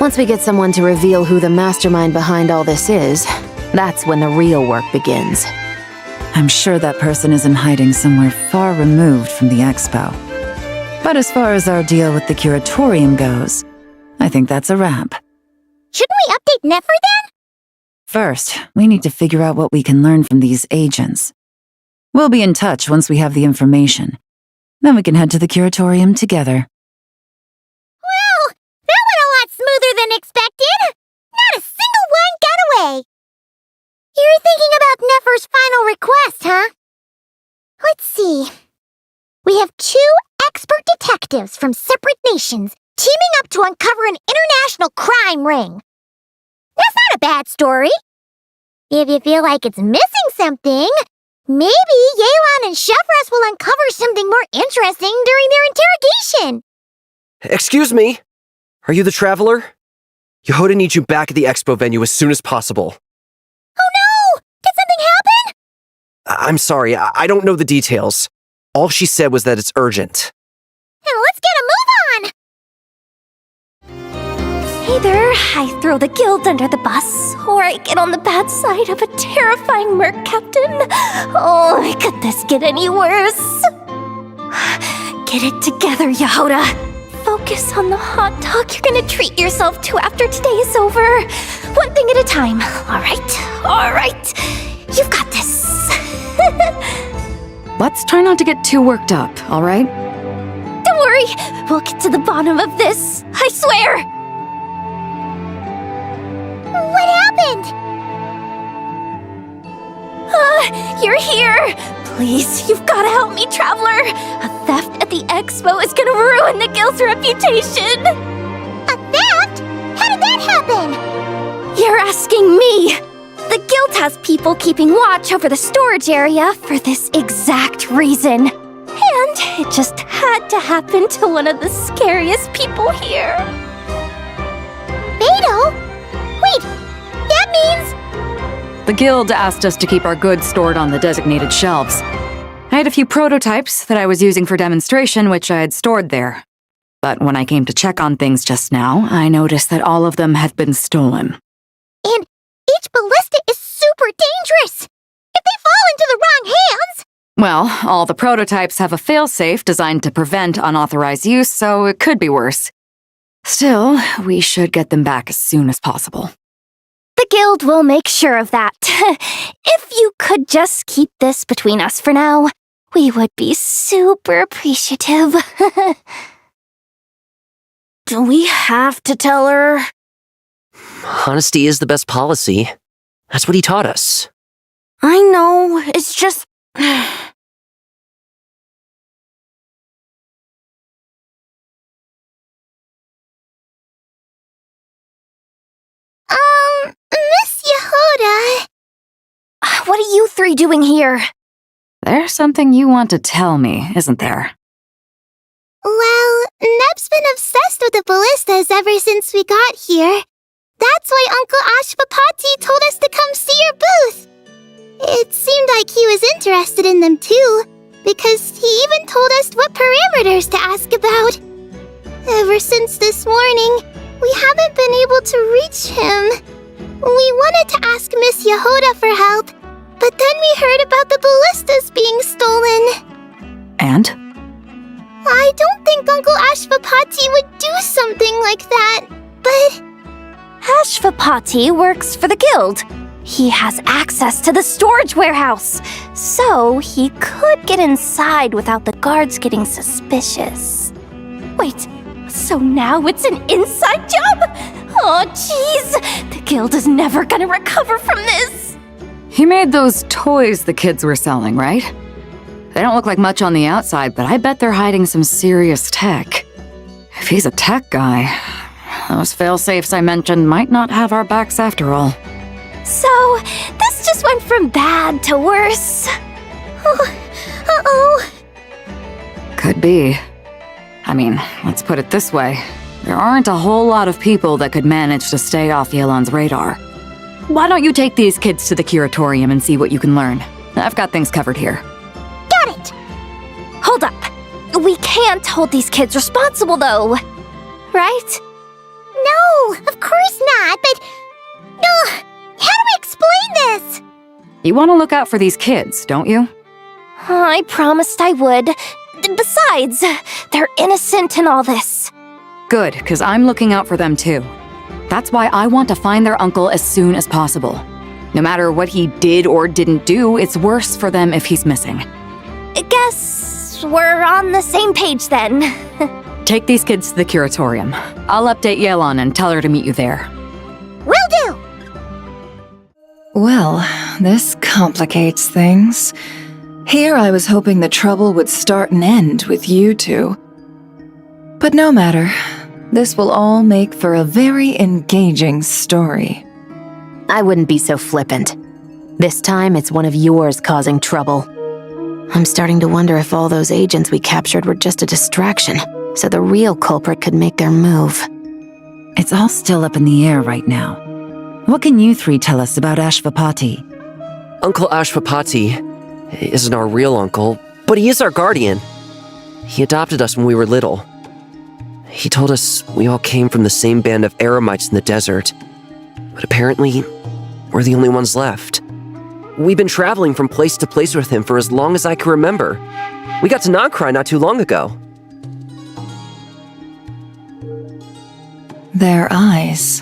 Once we get someone to reveal who the mastermind behind all this is, that's when the real work begins. I'm sure that person is in hiding somewhere far removed from the expo. But as far as our deal with the curatorium goes, I think that's a wrap. Shouldn't we update Nefer then? First, we need to figure out what we can learn from these agents. We'll be in touch once we have the information. Then we can head to the curatorium together. Well, that went a lot smoother than expected. Not a single one got away. You're thinking about Nefer's final request, huh? Let's see. We have 2 expert detectives from separate nations teaming up to uncover an international crime ring. That's not a bad story. If you feel like it's missing something, Maybe Yelan and Chevros will uncover something more interesting during their interrogation. Excuse me? Are you the traveler? Yehoda needs you back at the expo venue as soon as possible. Oh no! Did something happen? I'm sorry, I don't know the details. All she said was that it's urgent. Then let's get a move on! Either I throw the guild under the bus, or I get on the bad side of a terrifying merc captain. Oh, could this get any worse? Get it together, Yehoda. Focus on the hot dog you're gonna treat yourself to after today is over. One thing at a time. All right. You've got this. Let's try not to get too worked up, all right? Don't worry, we'll get to the bottom of this. I swear. What happened? You're here! Please, you've gotta help me, Traveler! A theft at the expo is gonna ruin the guild's reputation! A theft? How did that happen? You're asking me! The guild has people keeping watch over the storage area for this exact reason. And it just had to happen to one of the scariest people here. Beto? Wait, that means... The guild asked us to keep our goods stored on the designated shelves. I had a few prototypes that I was using for demonstration, which I had stored there. But when I came to check on things just now, I noticed that all of them had been stolen. And each ballista is super dangerous! If they fall into the wrong hands... Well, all the prototypes have a failsafe designed to prevent unauthorized use, so it could be worse. Still, we should get them back as soon as possible. The guild will make sure of that. If you could just keep this between us for now, we would be super appreciative. Do we have to tell her? Honesty is the best policy. That's what he taught us. I know, it's just... Miss Yehoda... What are you three doing here? There's something you want to tell me, isn't there? Well, Neb's been obsessed with the ballistas ever since we got here. That's why Uncle Ashvapati told us to come see your booth. It seemed like he was interested in them too, because he even told us what parameters to ask about. Ever since this morning, we haven't been able to reach him. We wanted to ask Miss Yehoda for help, but then we heard about the ballistas being stolen. And? I don't think Uncle Ashvapati would do something like that, but... Ashvapati works for the guild. He has access to the storage warehouse, so he could get inside without the guards getting suspicious. Wait, so now it's an inside job? Oh, jeez! The guild is never gonna recover from this! He made those toys the kids were selling, right? They don't look like much on the outside, but I bet they're hiding some serious tech. If he's a tech guy, those fail-safes I mentioned might not have our backs after all. So, this just went from bad to worse. Uh-oh. Could be. I mean, let's put it this way. There aren't a whole lot of people that could manage to stay off Yelan's radar. Why don't you take these kids to the curatorium and see what you can learn? I've got things covered here. Got it! Hold up. We can't hold these kids responsible, though. Right? No, of course not, but... how do we explain this? You want to look out for these kids, don't you? I promised I would. Besides, they're innocent in all this. Good, because I'm looking out for them too. That's why I want to find their uncle as soon as possible. No matter what he did or didn't do, it's worse for them if he's missing. I guess we're on the same page then. Take these kids to the curatorium. I'll update Yelan and tell her to meet you there. Will do! Well, this complicates things. Here I was hoping the trouble would start and end with you two. But no matter. This will all make for a very engaging story. I wouldn't be so flippant. This time, it's one of yours causing trouble. I'm starting to wonder if all those agents we captured were just a distraction, so the real culprit could make their move. It's all still up in the air right now. What can you three tell us about Ashvapati? Uncle Ashvapati isn't our real uncle, but he is our guardian. He adopted us when we were little. He told us we all came from the same band of eremites in the desert, but apparently, we're the only ones left. We've been traveling from place to place with him for as long as I can remember. We got to Nagcry not too long ago. Their eyes.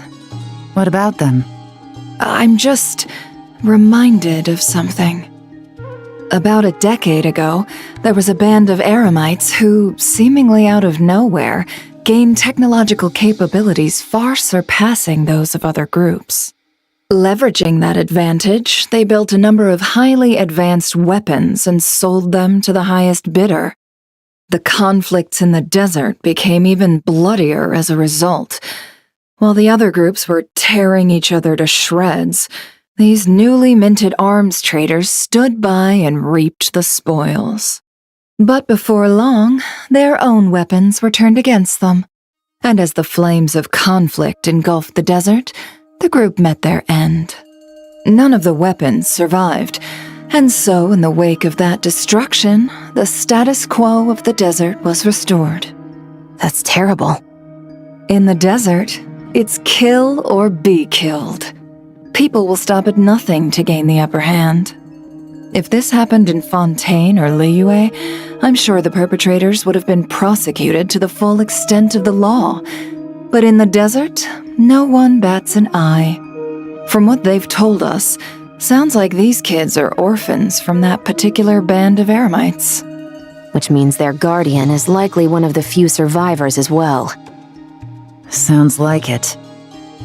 What about them? I'm just reminded of something. About a decade ago, there was a band of eremites who, seemingly out of nowhere, gained technological capabilities far surpassing those of other groups. Leveraging that advantage, they built a number of highly advanced weapons and sold them to the highest bidder. The conflicts in the desert became even bloodier as a result. While the other groups were tearing each other to shreds, these newly minted arms traders stood by and reaped the spoils. But before long, their own weapons were turned against them, and as the flames of conflict engulfed the desert, the group met their end. None of the weapons survived, and so in the wake of that destruction, the status quo of the desert was restored. That's terrible. In the desert, it's kill or be killed. People will stop at nothing to gain the upper hand. If this happened in Fontaine or Liyue, I'm sure the perpetrators would have been prosecuted to the full extent of the law. But in the desert, no one bats an eye. From what they've told us, sounds like these kids are orphans from that particular band of eremites. Which means their guardian is likely one of the few survivors as well. Sounds like it.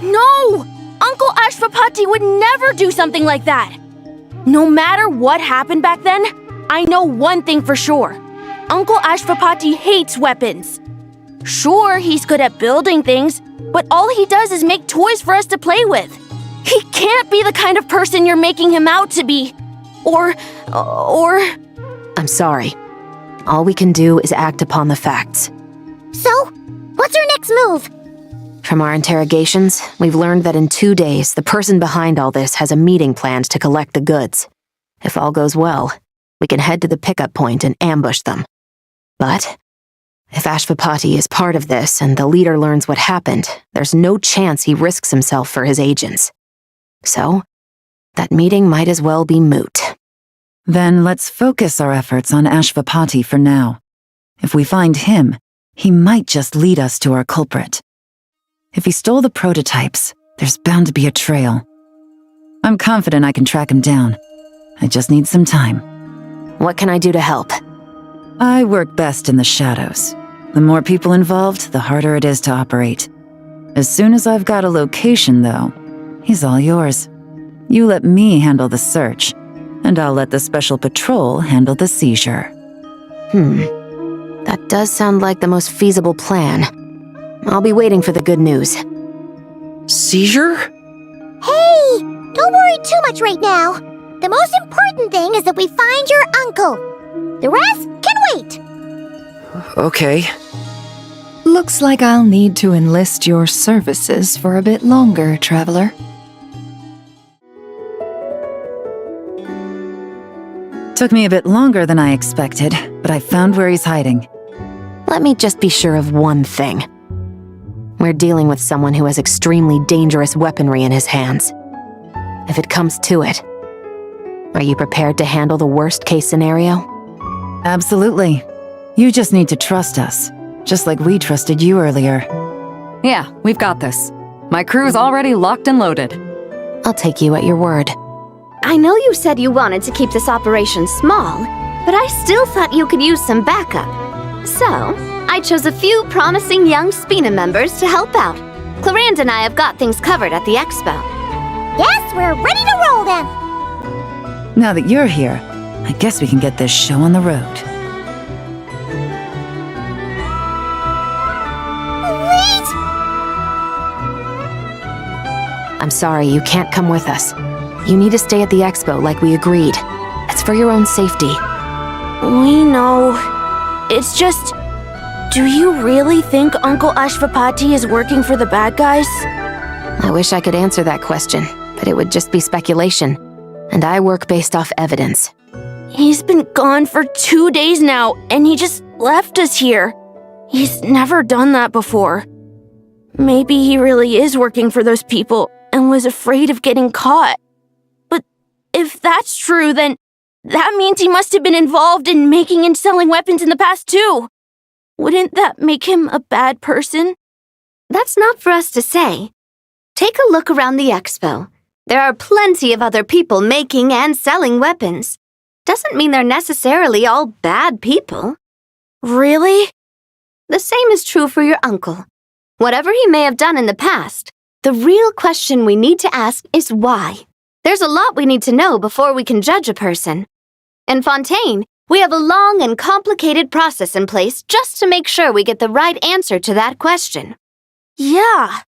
No! Uncle Ashvapati would never do something like that! No matter what happened back then, I know one thing for sure. Uncle Ashvapati hates weapons. Sure, he's good at building things, but all he does is make toys for us to play with. He can't be the kind of person you're making him out to be. Or... I'm sorry. All we can do is act upon the facts. So, what's our next move? From our interrogations, we've learned that in 2 days, the person behind all this has a meeting planned to collect the goods. If all goes well, we can head to the pickup point and ambush them. But if Ashvapati is part of this and the leader learns what happened, there's no chance he risks himself for his agents. So, that meeting might as well be moot. Then let's focus our efforts on Ashvapati for now. If we find him, he might just lead us to our culprit. If he stole the prototypes, there's bound to be a trail. I'm confident I can track him down. I just need some time. What can I do to help? I work best in the shadows. The more people involved, the harder it is to operate. As soon as I've got a location, though, he's all yours. You let me handle the search, and I'll let the special patrol handle the seizure. That does sound like the most feasible plan. I'll be waiting for the good news. Seizure? Hey, don't worry too much right now. The most important thing is that we find your uncle. The rest can wait. Okay. Looks like I'll need to enlist your services for a bit longer, traveler. Took me a bit longer than I expected, but I found where he's hiding. Let me just be sure of one thing. We're dealing with someone who has extremely dangerous weaponry in his hands. If it comes to it, are you prepared to handle the worst-case scenario? Absolutely. You just need to trust us, just like we trusted you earlier. Yeah, we've got this. My crew's already locked and loaded. I'll take you at your word. I know you said you wanted to keep this operation small, but I still thought you could use some backup. So, I chose a few promising young Spina members to help out. Clarande and I have got things covered at the expo. Yes, we're ready to roll then. Now that you're here, I guess we can get this show on the road. Wait! I'm sorry, you can't come with us. You need to stay at the expo like we agreed. It's for your own safety. We know. It's just... Do you really think Uncle Ashvapati is working for the bad guys? I wish I could answer that question, but it would just be speculation. And I work based off evidence. He's been gone for 2 days now, and he just left us here. He's never done that before. Maybe he really is working for those people and was afraid of getting caught. But if that's true, then that means he must have been involved in making and selling weapons in the past too. Wouldn't that make him a bad person? That's not for us to say. Take a look around the expo. There are plenty of other people making and selling weapons. Doesn't mean they're necessarily all bad people. Really? The same is true for your uncle. Whatever he may have done in the past, the real question we need to ask is why. There's a lot we need to know before we can judge a person. In Fontaine, we have a long and complicated process in place just to make sure we get the right answer to that question. Yeah.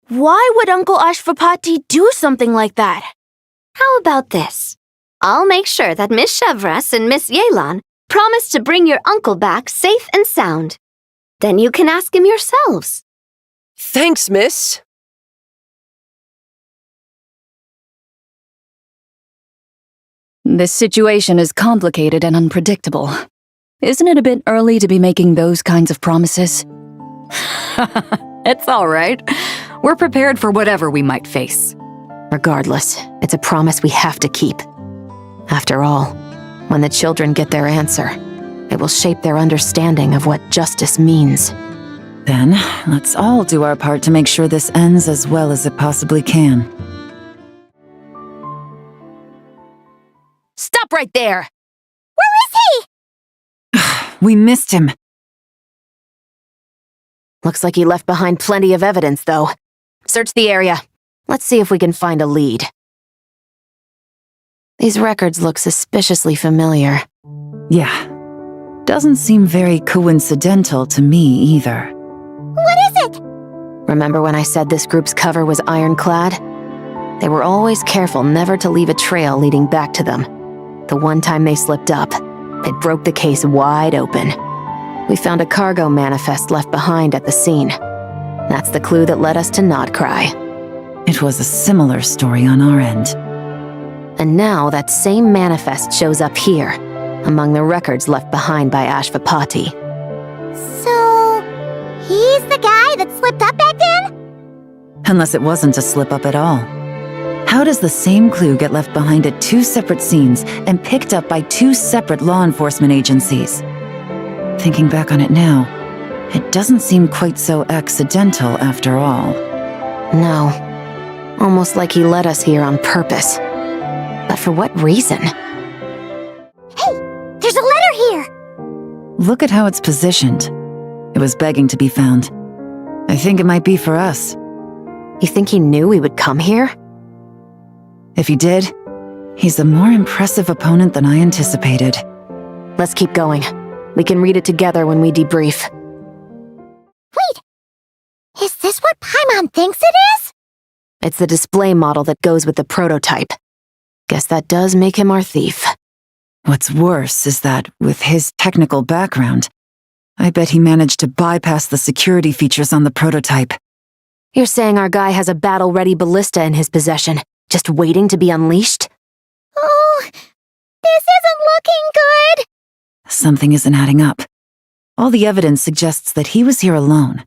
Why would Uncle Ashvapati do something like that? How about this? I'll make sure that Miss Chevras and Miss Yelan promise to bring your uncle back safe and sound. Then you can ask him yourselves. Thanks, miss. This situation is complicated and unpredictable. Isn't it a bit early to be making those kinds of promises? It's all right. We're prepared for whatever we might face. Regardless, it's a promise we have to keep. After all, when the children get their answer, it will shape their understanding of what justice means. Then, let's all do our part to make sure this ends as well as it possibly can. Stop right there! Where is he? We missed him. Looks like he left behind plenty of evidence, though. Search the area. Let's see if we can find a lead. These records look suspiciously familiar. Yeah. Doesn't seem very coincidental to me either. What is it? Remember when I said this group's cover was ironclad? They were always careful never to leave a trail leading back to them. The one time they slipped up, it broke the case wide open. We found a cargo manifest left behind at the scene. That's the clue that led us to Nodcry. It was a similar story on our end. And now that same manifest shows up here, among the records left behind by Ashvapati. So, he's the guy that slipped up back then? Unless it wasn't a slip-up at all. How does the same clue get left behind at 2 separate scenes and picked up by 2 separate law enforcement agencies? Thinking back on it now, it doesn't seem quite so accidental after all. No. Almost like he led us here on purpose. But for what reason? Hey, there's a letter here! Look at how it's positioned. It was begging to be found. I think it might be for us. You think he knew we would come here? If he did, he's a more impressive opponent than I anticipated. Let's keep going. We can read it together when we debrief. Wait! Is this what Paimon thinks it is? It's the display model that goes with the prototype. Guess that does make him our thief. What's worse is that, with his technical background, I bet he managed to bypass the security features on the prototype. You're saying our guy has a battle-ready ballista in his possession, just waiting to be unleashed? Oh, this isn't looking good! Something isn't adding up. All the evidence suggests that he was here alone.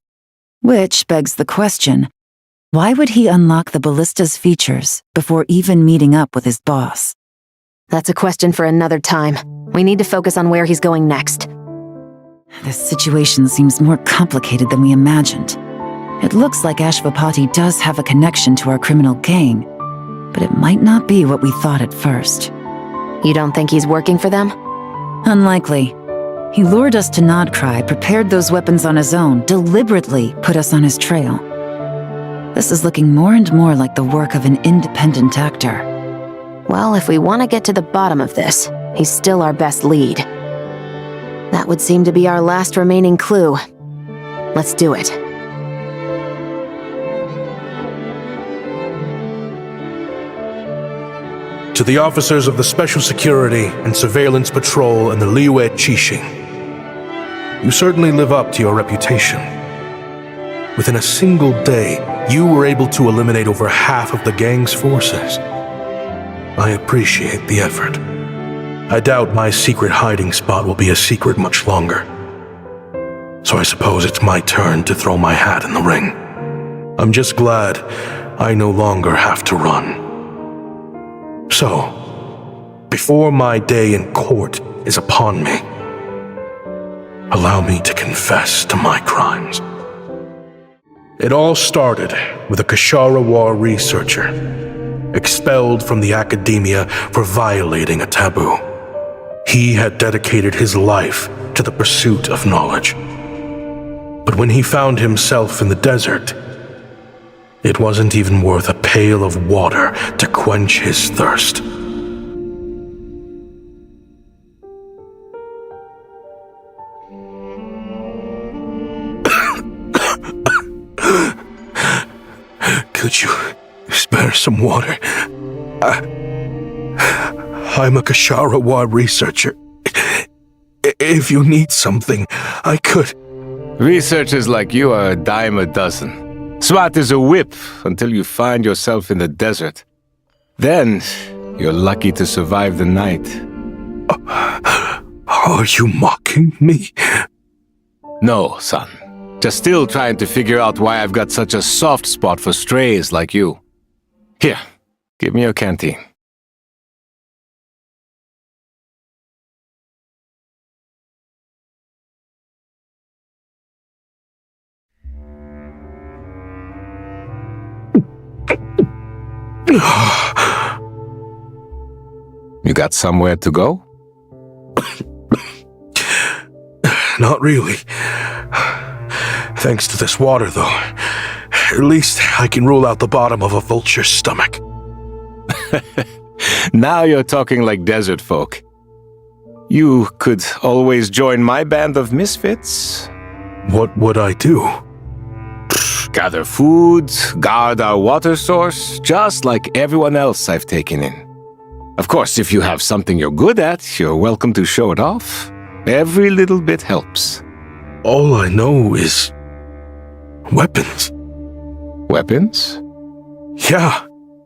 Which begs the question, why would he unlock the ballista's features before even meeting up with his boss? That's a question for another time. We need to focus on where he's going next. This situation seems more complicated than we imagined. It looks like Ashvapati does have a connection to our criminal gang, but it might not be what we thought at first. You don't think he's working for them? Unlikely. He lured us to Nodcry, prepared those weapons on his own, deliberately put us on his trail. This is looking more and more like the work of an independent actor. Well, if we want to get to the bottom of this, he's still our best lead. That would seem to be our last remaining clue. Let's do it. To the officers of the Special Security and Surveillance Patrol and the Liyue Qixing, you certainly live up to your reputation. Within a single day, you were able to eliminate over half of the gang's forces. I appreciate the effort. I doubt my secret hiding spot will be a secret much longer. So I suppose it's my turn to throw my hat in the ring. I'm just glad I no longer have to run. So, before my day in court is upon me, allow me to confess to my crimes. It all started with a Kashara War researcher, expelled from the academia for violating a taboo. He had dedicated his life to the pursuit of knowledge. But when he found himself in the desert, it wasn't even worth a pail of water to quench his thirst. Could you spare some water? I'm a Kashara researcher. If you need something, I could. Researchers like you are a dime a dozen. Smart as a whip until you find yourself in the desert. Then, you're lucky to survive the night. Are you mocking me? No, son. Just still trying to figure out why I've got such a soft spot for strays like you. Here, give me your canteen. You got somewhere to go? Not really. Thanks to this water, though. At least I can rule out the bottom of a vulture's stomach. Now you're talking like desert folk. You could always join my band of misfits. What would I do? Gather food, guard our water source, just like everyone else I've taken in. Of course, if you have something you're good at, you're welcome to show it off. Every little bit helps. All I know is weapons. Weapons? Yeah.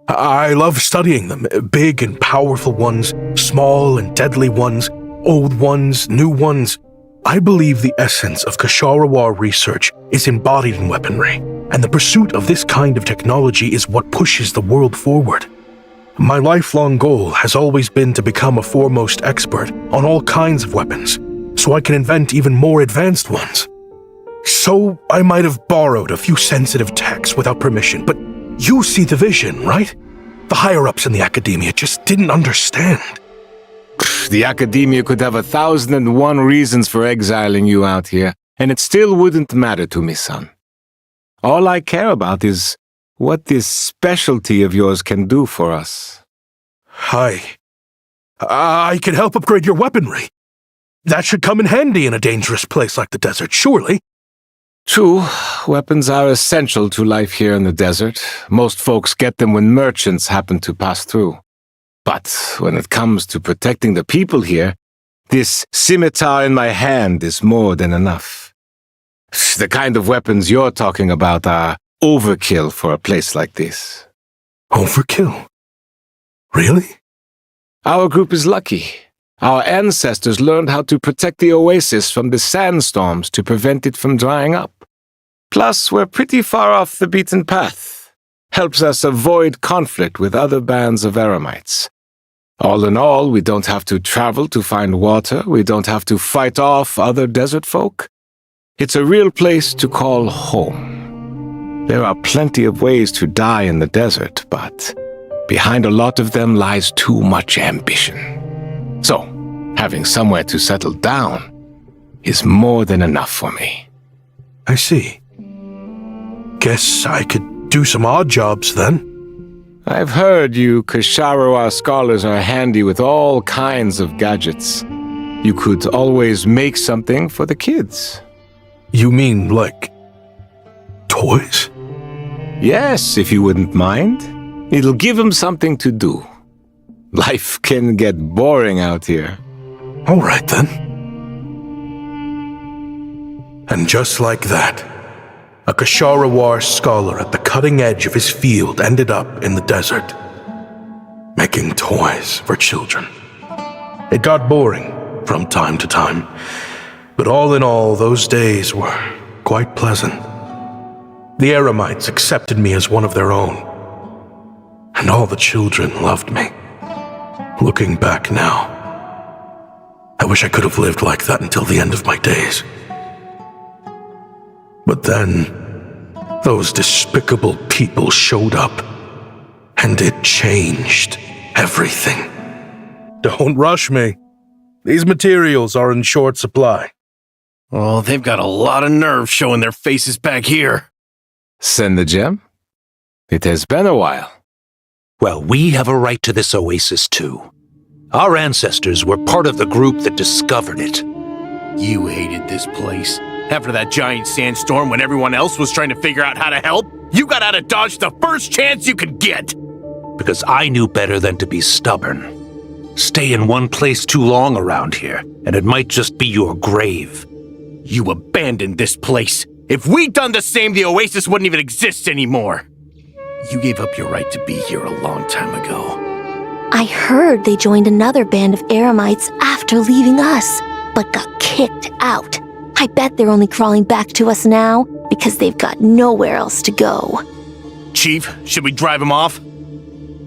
I love studying them. Big and powerful ones, small and deadly ones, old ones, new ones. I believe the essence of Kashara research is embodied in weaponry, and the pursuit of this kind of technology is what pushes the world forward. My lifelong goal has always been to become a foremost expert on all kinds of weapons, so I can invent even more advanced ones. So I might have borrowed a few sensitive techs without permission, but you see the vision, right? The higher-ups in the academia just didn't understand. The academia could have 1,001 reasons for exiling you out here, and it still wouldn't matter to me, son. All I care about is what this specialty of yours can do for us. I can help upgrade your weaponry. That should come in handy in a dangerous place like the desert, surely. True, weapons are essential to life here in the desert. Most folks get them when merchants happen to pass through. But when it comes to protecting the people here, this scimitar in my hand is more than enough. The kind of weapons you're talking about are overkill for a place like this. Overkill? Really? Our group is lucky. Our ancestors learned how to protect the oasis from the sandstorms to prevent it from drying up. Plus, we're pretty far off the beaten path. Helps us avoid conflict with other bands of eremites. All in all, we don't have to travel to find water, we don't have to fight off other desert folk. It's a real place to call home. There are plenty of ways to die in the desert, but behind a lot of them lies too much ambition. So, having somewhere to settle down is more than enough for me. I see. Guess I could do some odd jobs then. I've heard you Kashara scholars are handy with all kinds of gadgets. You could always make something for the kids. You mean like toys? Yes, if you wouldn't mind. It'll give them something to do. Life can get boring out here. All right then. And just like that, a Kasharawar scholar at the cutting edge of his field ended up in the desert, making toys for children. It got boring from time to time, but all in all, those days were quite pleasant. The Eremites accepted me as one of their own, and all the children loved me. Looking back now, I wish I could have lived like that until the end of my days. But then, those despicable people showed up, and it changed everything. Don't rush me. These materials are in short supply. Oh, they've got a lot of nerve showing their faces back here. Send the gem? It has been a while. Well, we have a right to this oasis too. Our ancestors were part of the group that discovered it. You hated this place. After that giant sandstorm when everyone else was trying to figure out how to help, you got out of Dodge the first chance you could get. Because I knew better than to be stubborn. Stay in one place too long around here, and it might just be your grave. You abandoned this place. If we'd done the same, the oasis wouldn't even exist anymore. You gave up your right to be here a long time ago. I heard they joined another band of Eremites after leaving us, but got kicked out. I bet they're only crawling back to us now because they've got nowhere else to go. Chief, should we drive him off?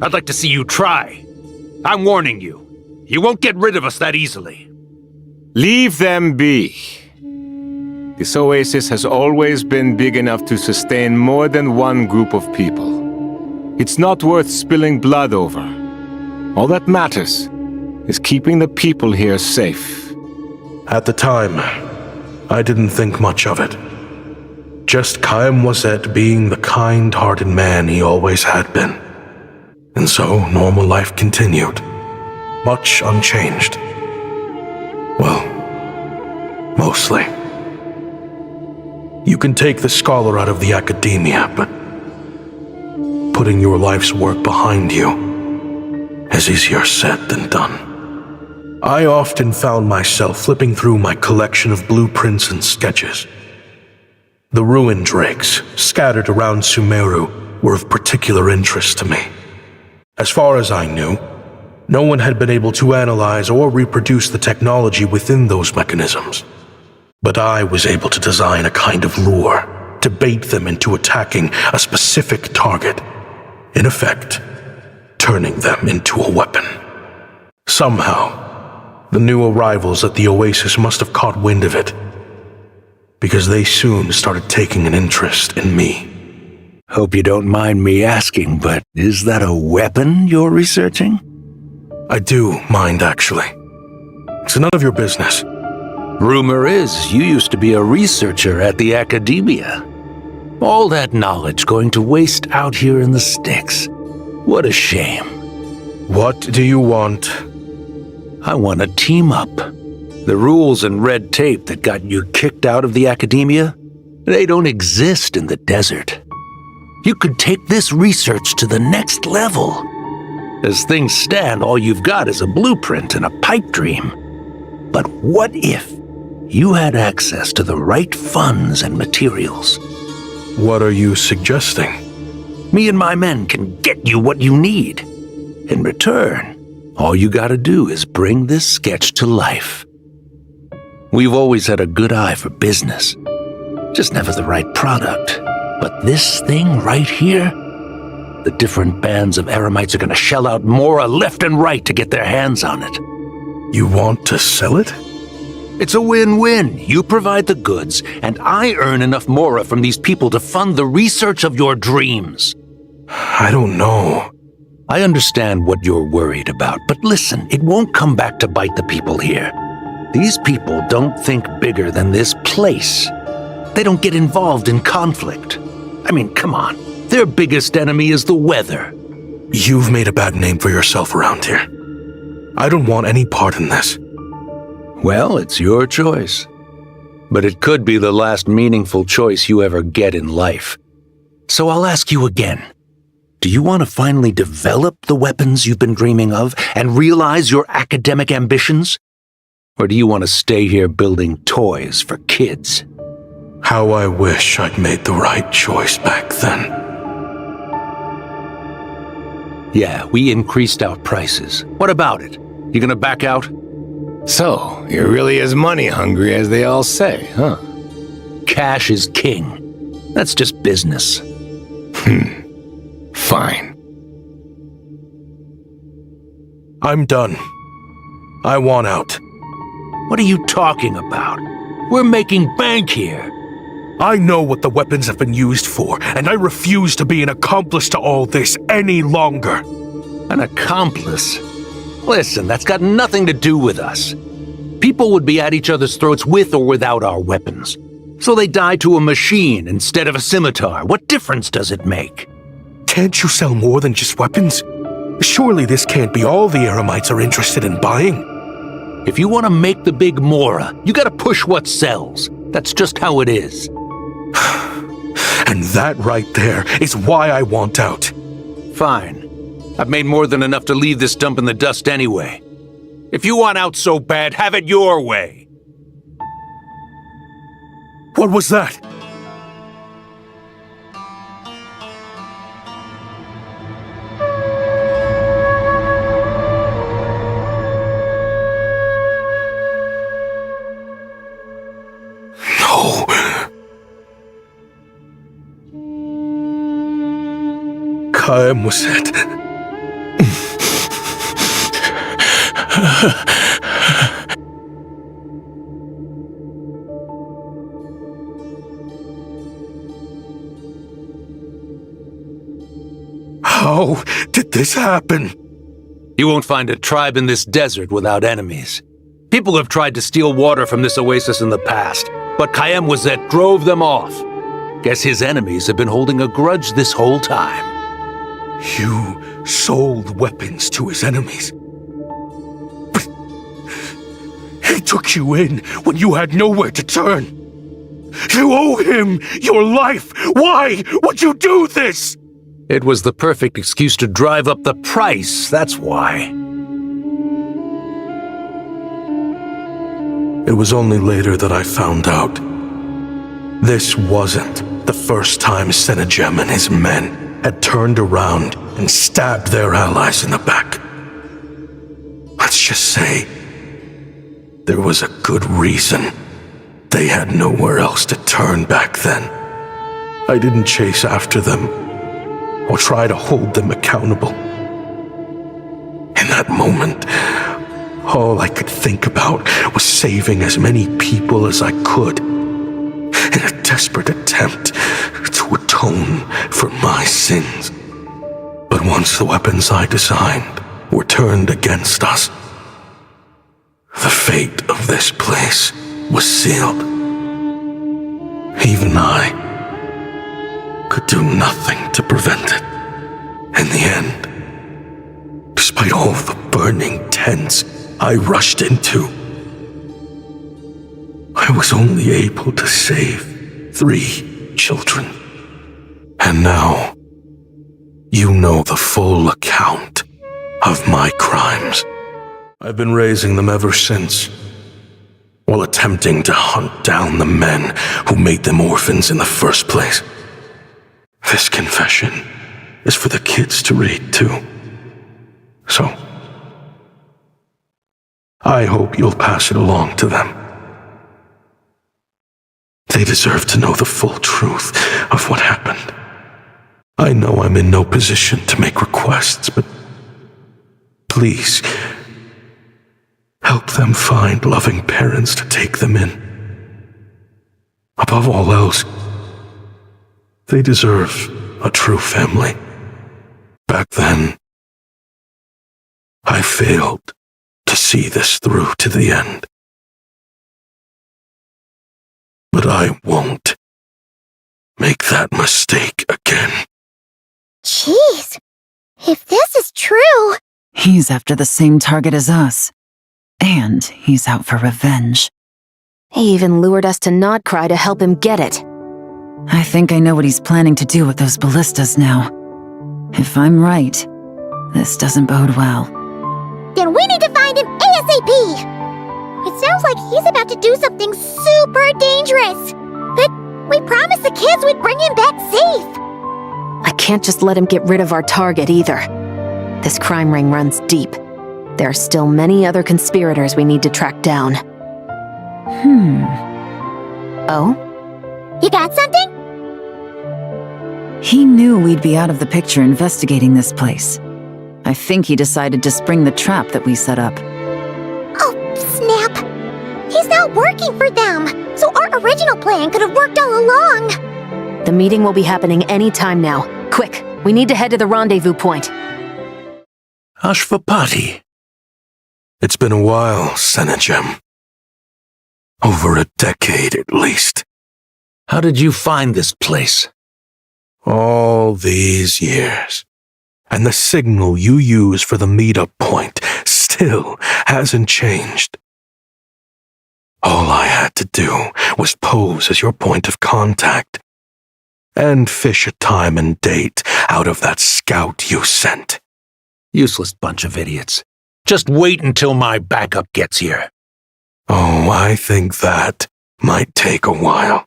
I'd like to see you try. I'm warning you. You won't get rid of us that easily. Leave them be. This oasis has always been big enough to sustain more than one group of people. It's not worth spilling blood over. All that matters is keeping the people here safe. At the time, I didn't think much of it. Just Chaim Wazet being the kind-hearted man he always had been. And so, normal life continued, much unchanged. Well, mostly. You can take the scholar out of the academia, but putting your life's work behind you is easier said than done. I often found myself flipping through my collection of blueprints and sketches. The ruin drakes scattered around Sumeru were of particular interest to me. As far as I knew, no one had been able to analyze or reproduce the technology within those mechanisms. But I was able to design a kind of lure to bait them into attacking a specific target, in effect, turning them into a weapon. Somehow, the new arrivals at the oasis must have caught wind of it, because they soon started taking an interest in me. Hope you don't mind me asking, but is that a weapon you're researching? I do mind, actually. It's none of your business. Rumor is you used to be a researcher at the academia. All that knowledge going to waste out here in the sticks. What a shame. What do you want? I want to team up. The rules and red tape that got you kicked out of the academia, they don't exist in the desert. You could take this research to the next level. As things stand, all you've got is a blueprint and a pipe dream. But what if you had access to the right funds and materials? What are you suggesting? Me and my men can get you what you need. In return, all you gotta do is bring this sketch to life. We've always had a good eye for business, just never the right product. But this thing right here, the different bands of Eremites are gonna shell out Mora left and right to get their hands on it. You want to sell it? It's a win-win. You provide the goods, and I earn enough Mora from these people to fund the research of your dreams. I don't know. I understand what you're worried about, but listen, it won't come back to bite the people here. These people don't think bigger than this place. They don't get involved in conflict. I mean, come on. Their biggest enemy is the weather. You've made a bad name for yourself around here. I don't want any part in this. Well, it's your choice. But it could be the last meaningful choice you ever get in life. So I'll ask you again. Do you want to finally develop the weapons you've been dreaming of and realize your academic ambitions? Or do you want to stay here building toys for kids? How I wish I'd made the right choice back then. Yeah, we increased our prices. What about it? You gonna back out? So, you're really as money hungry as they all say, huh? Cash is king. That's just business. Fine. I'm done. I want out. What are you talking about? We're making bank here. I know what the weapons have been used for, and I refuse to be an accomplice to all this any longer. An accomplice? Listen, that's got nothing to do with us. People would be at each other's throats with or without our weapons. So they die to a machine instead of a scimitar. What difference does it make? Can't you sell more than just weapons? Surely this can't be all the Eremites are interested in buying. If you want to make the big Mora, you gotta push what sells. That's just how it is. And that right there is why I want out. Fine. I've made more than enough to leave this dump in the dust anyway. If you want out so bad, have it your way. What was that? No. Kaem was it. How did this happen? You won't find a tribe in this desert without enemies. People have tried to steal water from this oasis in the past, but Kaem Wazet drove them off. Guess his enemies have been holding a grudge this whole time. You sold weapons to his enemies. But he took you in when you had nowhere to turn. You owe him your life. Why would you do this? It was the perfect excuse to drive up the price, that's why. It was only later that I found out. This wasn't the first time Senegem and his men had turned around and stabbed their allies in the back. Let's just say there was a good reason they had nowhere else to turn back then. I didn't chase after them or try to hold them accountable. In that moment, all I could think about was saving as many people as I could in a desperate attempt to atone for my sins. But once the weapons I designed were turned against us, the fate of this place was sealed. Even I could do nothing to prevent it. In the end, despite all the burning tents I rushed into, I was only able to save 3 children. And now, you know the full account of my crimes. I've been raising them ever since, while attempting to hunt down the men who made them orphans in the first place. This confession is for the kids to read too. So, I hope you'll pass it along to them. They deserve to know the full truth of what happened. I know I'm in no position to make requests, but please, help them find loving parents to take them in. Above all else, they deserve a true family. Back then, I failed to see this through to the end. But I won't make that mistake again. Jeez, if this is true... He's after the same target as us. And he's out for revenge. He even lured us to Nodcry to help him get it. I think I know what he's planning to do with those ballistas now. If I'm right, this doesn't bode well. Then we need to find him ASAP! It sounds like he's about to do something super dangerous. But we promised the kids we'd bring him back safe. I can't just let him get rid of our target either. This crime ring runs deep. There are still many other conspirators we need to track down. Oh? You got something? He knew we'd be out of the picture investigating this place. I think he decided to spring the trap that we set up. Oh, snap! He's not working for them, so our original plan could have worked all along. The meeting will be happening any time now. Quick, we need to head to the rendezvous point. Ashvapati. It's been a while, Senegem. Over a decade at least. How did you find this place? All these years. And the signal you use for the meetup point still hasn't changed. All I had to do was pose as your point of contact and fish a time and date out of that scout you sent. Useless bunch of idiots. Just wait until my backup gets here. Oh, I think that might take a while.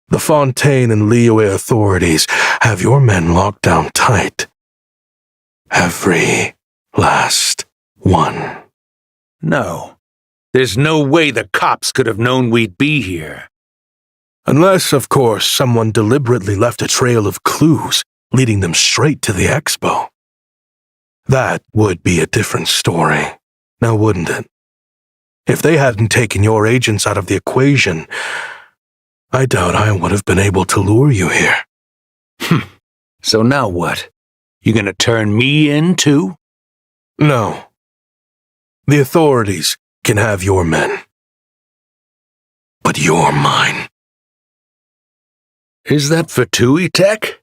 The Fontaine and Liyue authorities have your men locked down tight. Every last one. No. There's no way the cops could have known we'd be here. Unless, of course, someone deliberately left a trail of clues leading them straight to the expo. That would be a different story, now wouldn't it? If they hadn't taken your agents out of the equation, I doubt I would have been able to lure you here. So now what? You gonna turn me in too? No. The authorities can have your men. But you're mine. Is that for Tui Tech?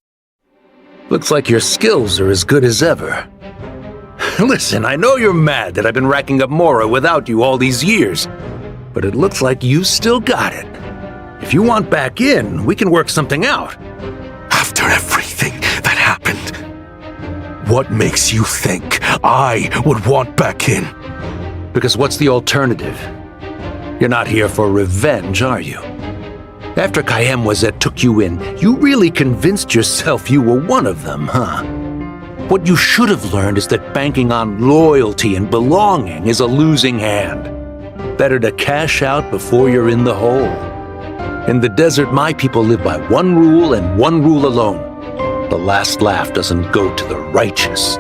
Looks like your skills are as good as ever. Listen, I know you're mad that I've been racking up Mora without you all these years, but it looks like you still got it. If you want back in, we can work something out. After everything that happened, what makes you think I would want back in? Because what's the alternative? You're not here for revenge, are you? After Kayemwazet took you in, you really convinced yourself you were one of them, huh? What you should have learned is that banking on loyalty and belonging is a losing hand. Better to cash out before you're in the hole. In the desert, my people live by one rule and one rule alone. The last laugh doesn't go to the righteous.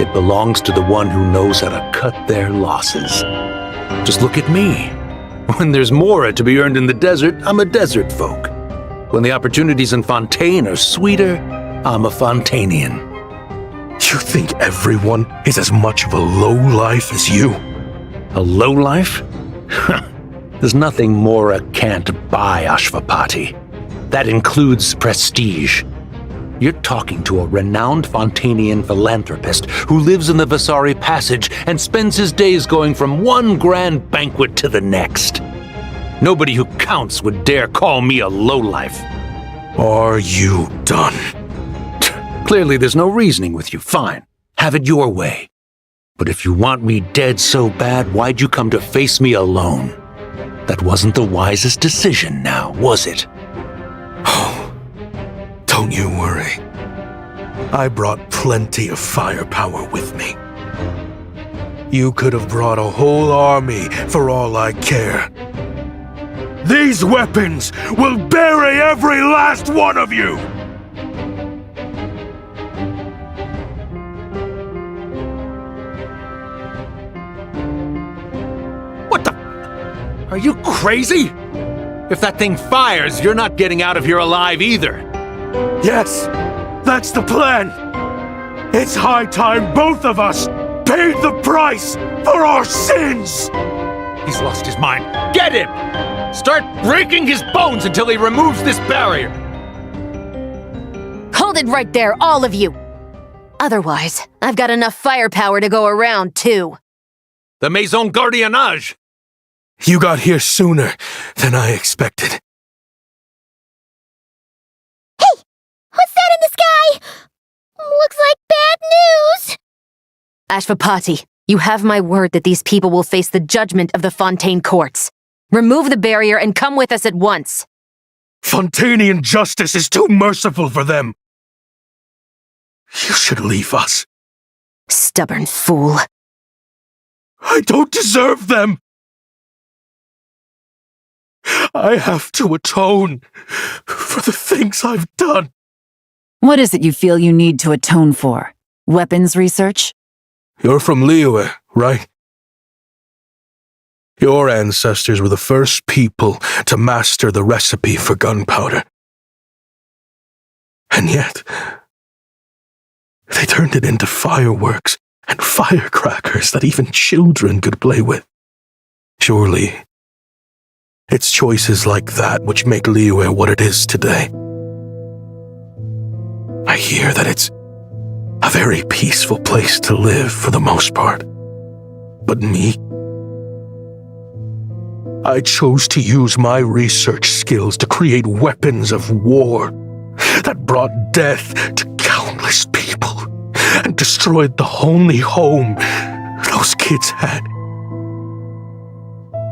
It belongs to the one who knows how to cut their losses. Just look at me. When there's Mora to be earned in the desert, I'm a desert folk. When the opportunities in Fontaine are sweeter, I'm a Fontanian. You think everyone is as much of a lowlife as you? A lowlife? There's nothing Mora can't buy, Ashvapati. That includes prestige. You're talking to a renowned Fontanian philanthropist who lives in the Vasari Passage and spends his days going from one grand banquet to the next. Nobody who counts would dare call me a lowlife. Are you done? Clearly there's no reasoning with you. Fine. Have it your way. But if you want me dead so bad, why'd you come to face me alone? That wasn't the wisest decision now, was it? Oh, don't you worry. I brought plenty of firepower with me. You could have brought a whole army for all I care. These weapons will bury every last one of you! What the? Are you crazy? If that thing fires, you're not getting out of here alive either. Yes, that's the plan. It's high time both of us paid the price for our sins. He's lost his mind. Get him! Start breaking his bones until he removes this barrier. Hold it right there, all of you. Otherwise, I've got enough firepower to go around, too. The Maison Gardiennage! You got here sooner than I expected. Hey! What's that in the sky? Looks like bad news! Ashvapati, you have my word that these people will face the judgment of the Fontaine courts. Remove the barrier and come with us at once. Fontanian justice is too merciful for them. You should leave us. Stubborn fool. I don't deserve them. I have to atone for the things I've done. What is it you feel you need to atone for? Weapons research? You're from Liyue, right? Your ancestors were the first people to master the recipe for gunpowder. And yet, they turned it into fireworks and firecrackers that even children could play with. Surely, it's choices like that which make Liyue what it is today. I hear that it's a very peaceful place to live for the most part. But me? I chose to use my research skills to create weapons of war that brought death to countless people and destroyed the only home those kids had.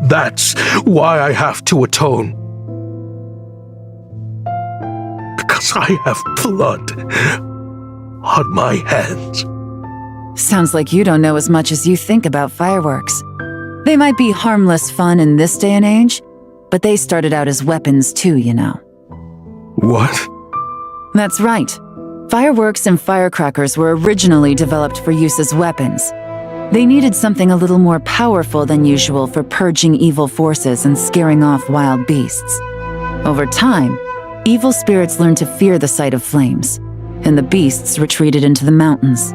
That's why I have to atone. Because I have blood on my hands. Sounds like you don't know as much as you think about fireworks. They might be harmless fun in this day and age, but they started out as weapons too, you know. What? That's right. Fireworks and firecrackers were originally developed for use as weapons. They needed something a little more powerful than usual for purging evil forces and scaring off wild beasts. Over time, evil spirits learned to fear the sight of flames, and the beasts retreated into the mountains.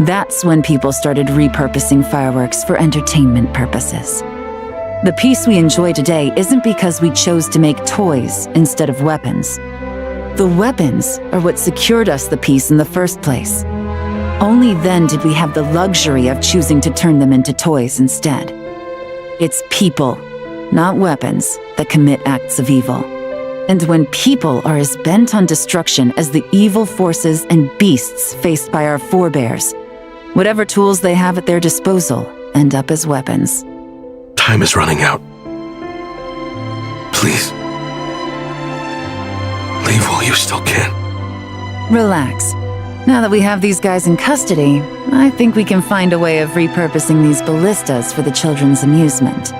That's when people started repurposing fireworks for entertainment purposes. The peace we enjoy today isn't because we chose to make toys instead of weapons. The weapons are what secured us the peace in the first place. Only then did we have the luxury of choosing to turn them into toys instead. It's people, not weapons, that commit acts of evil. And when people are as bent on destruction as the evil forces and beasts faced by our forebears, whatever tools they have at their disposal end up as weapons. Time is running out. Please. Leave while you still can. Relax. Now that we have these guys in custody, I think we can find a way of repurposing these ballistas for the children's amusement.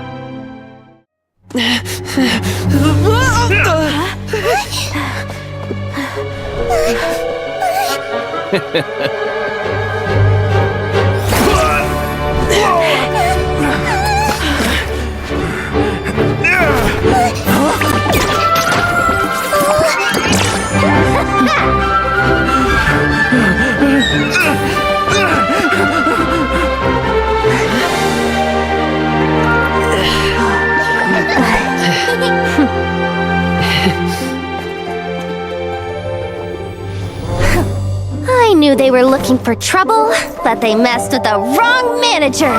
I knew they were looking for trouble, but they messed with the wrong manager.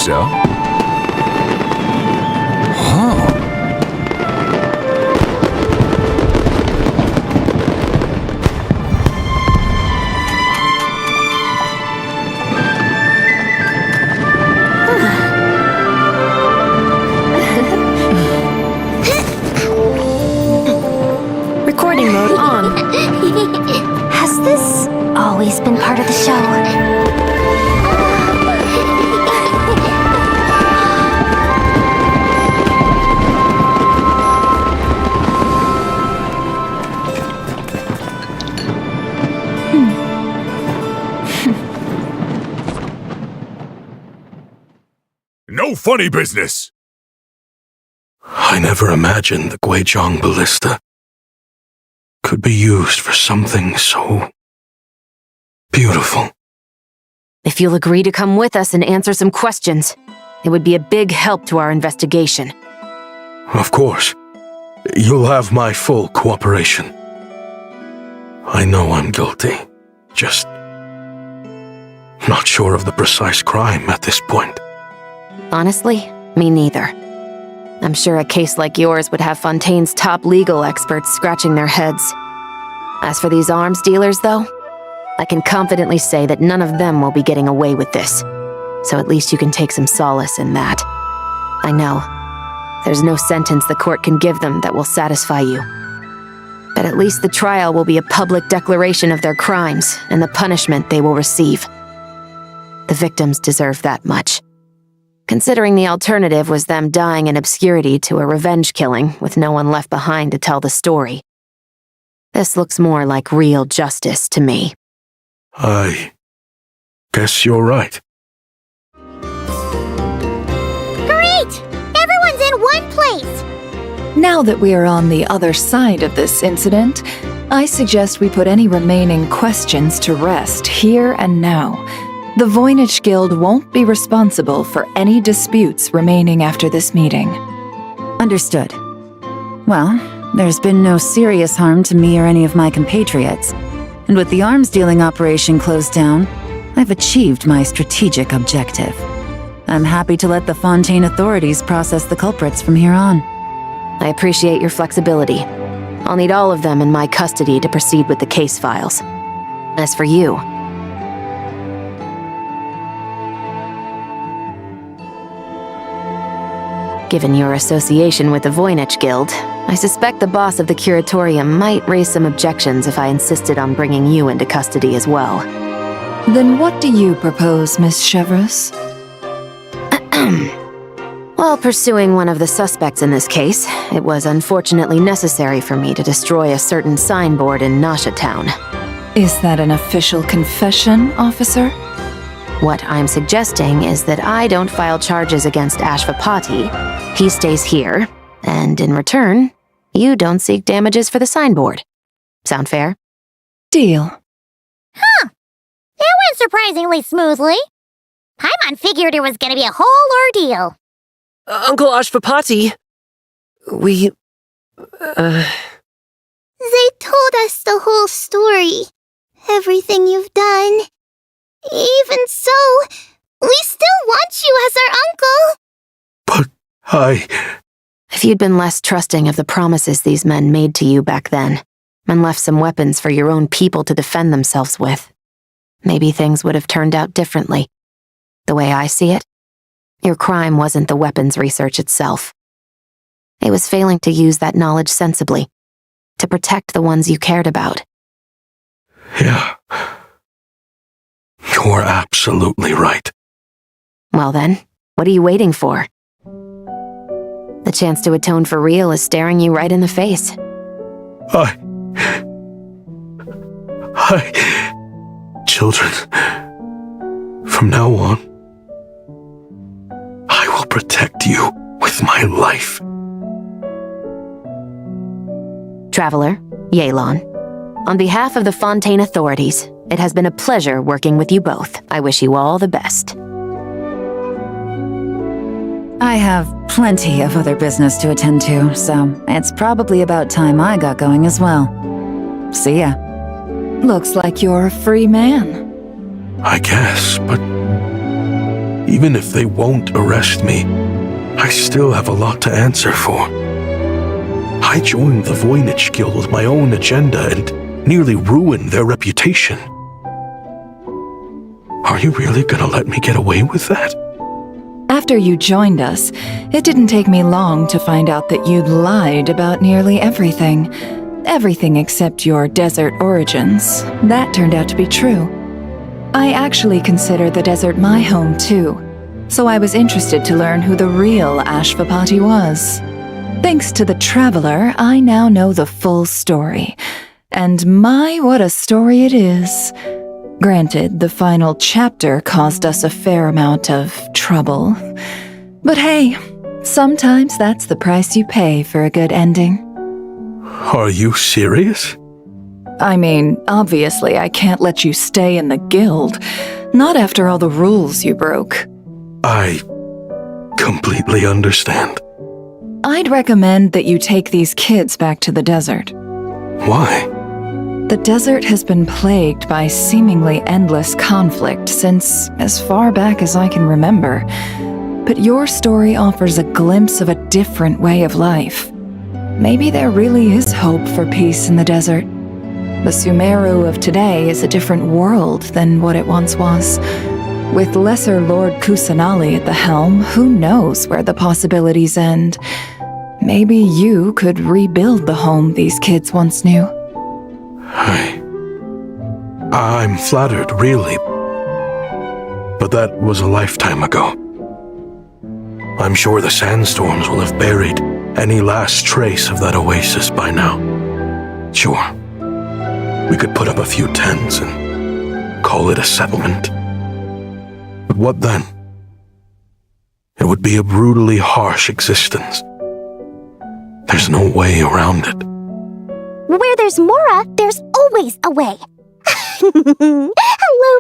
so. Huh. Recording mode on. Has this always been part of the show? No funny business! I never imagined the Guizhong Ballista could be used for something so beautiful. If you'll agree to come with us and answer some questions, it would be a big help to our investigation. Of course. You'll have my full cooperation. I know I'm guilty. Just not sure of the precise crime at this point. Honestly, me neither. I'm sure a case like yours would have Fontaine's top legal experts scratching their heads. As for these arms dealers, though, I can confidently say that none of them will be getting away with this. So at least you can take some solace in that. I know. There's no sentence the court can give them that will satisfy you. But at least the trial will be a public declaration of their crimes and the punishment they will receive. The victims deserve that much. Considering the alternative was them dying in obscurity to a revenge killing with no one left behind to tell the story. This looks more like real justice to me. I guess you're right. Great! Everyone's in one place! Now that we are on the other side of this incident, I suggest we put any remaining questions to rest here and now. The Voynich Guild won't be responsible for any disputes remaining after this meeting. Understood. Well, there's been no serious harm to me or any of my compatriots. And with the arms dealing operation closed down, I've achieved my strategic objective. I'm happy to let the Fontaine authorities process the culprits from here on. I appreciate your flexibility. I'll need all of them in my custody to proceed with the case files. As for you, given your association with the Voynich Guild, I suspect the boss of the Curatorium might raise some objections if I insisted on bringing you into custody as well. Then what do you propose, Miss Chevreuse? While pursuing one of the suspects in this case, it was unfortunately necessary for me to destroy a certain signboard in Nasha Town. Is that an official confession, officer? What I'm suggesting is that I don't file charges against Ashvapati. He stays here, and in return, you don't seek damages for the signboard. Sound fair? Deal. Huh. That went surprisingly smoothly. Paimon figured it was gonna be a whole ordeal. Uncle Ashvapati, we... They told us the whole story. Everything you've done. Even so, we still want you as our uncle. If you'd been less trusting of the promises these men made to you back then, and left some weapons for your own people to defend themselves with, maybe things would have turned out differently. The way I see it, your crime wasn't the weapons research itself. It was failing to use that knowledge sensibly, to protect the ones you cared about. Yeah. You're absolutely right. Well then, what are you waiting for? The chance to atone for real is staring you right in the face. Children, from now on, I will protect you with my life. Traveler, Yelan, on behalf of the Fontaine authorities, it has been a pleasure working with you both. I wish you all the best. I have plenty of other business to attend to, so it's probably about time I got going as well. See ya. Looks like you're a free man. I guess, but Even if they won't arrest me, I still have a lot to answer for. I joined the Voynich Guild with my own agenda and nearly ruined their reputation. Are you really gonna let me get away with that? After you joined us, it didn't take me long to find out that you'd lied about nearly everything. Everything except your desert origins. That turned out to be true. I actually consider the desert my home too, so I was interested to learn who the real Ashvapati was. Thanks to the Traveler, I now know the full story. And my, what a story it is. Granted, the final chapter caused us a fair amount of trouble. But hey, sometimes that's the price you pay for a good ending. Are you serious? I mean, obviously I can't let you stay in the guild. Not after all the rules you broke. I completely understand. I'd recommend that you take these kids back to the desert. Why? The desert has been plagued by seemingly endless conflict since as far back as I can remember. But your story offers a glimpse of a different way of life. Maybe there really is hope for peace in the desert. The Sumeru of today is a different world than what it once was. With Lesser Lord Kusanali at the helm, who knows where the possibilities end? Maybe you could rebuild the home these kids once knew. I'm flattered, really. But that was a lifetime ago. I'm sure the sandstorms will have buried any last trace of that oasis by now. Sure, we could put up a few tents and call it a settlement. But what then? It would be a brutally harsh existence. There's no way around it. Where there's Mora, there's always a way. Hello,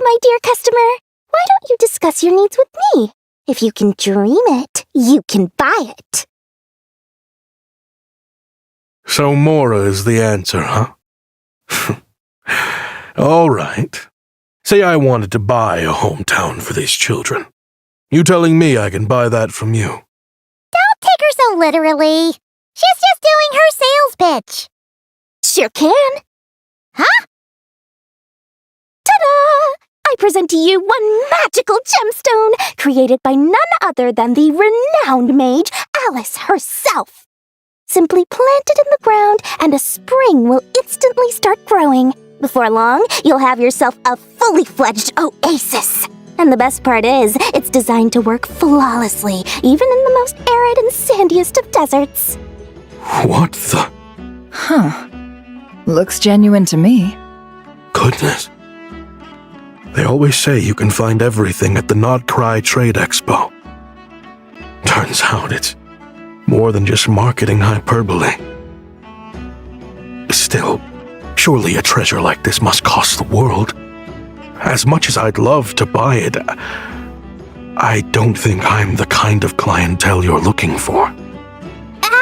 my dear customer. Why don't you discuss your needs with me? If you can dream it, you can buy it. So Mora is the answer, huh? All right. Say I wanted to buy a hometown for these children. You telling me I can buy that from you? Don't take her so literally. She's just doing her sales pitch. Sure can. Huh? Ta-da! I present to you one magical gemstone created by none other than the renowned mage Alice herself. Simply plant it in the ground and a spring will instantly start growing. Before long, you'll have yourself a fully fledged oasis. And the best part is, it's designed to work flawlessly, even in the most arid and sandiest of deserts. What the? Huh. Looks genuine to me. Goodness. They always say you can find everything at the Not Cry Trade Expo. Turns out it's more than just marketing hyperbole. Still, surely a treasure like this must cost the world. As much as I'd love to buy it, I don't think I'm the kind of clientele you're looking for.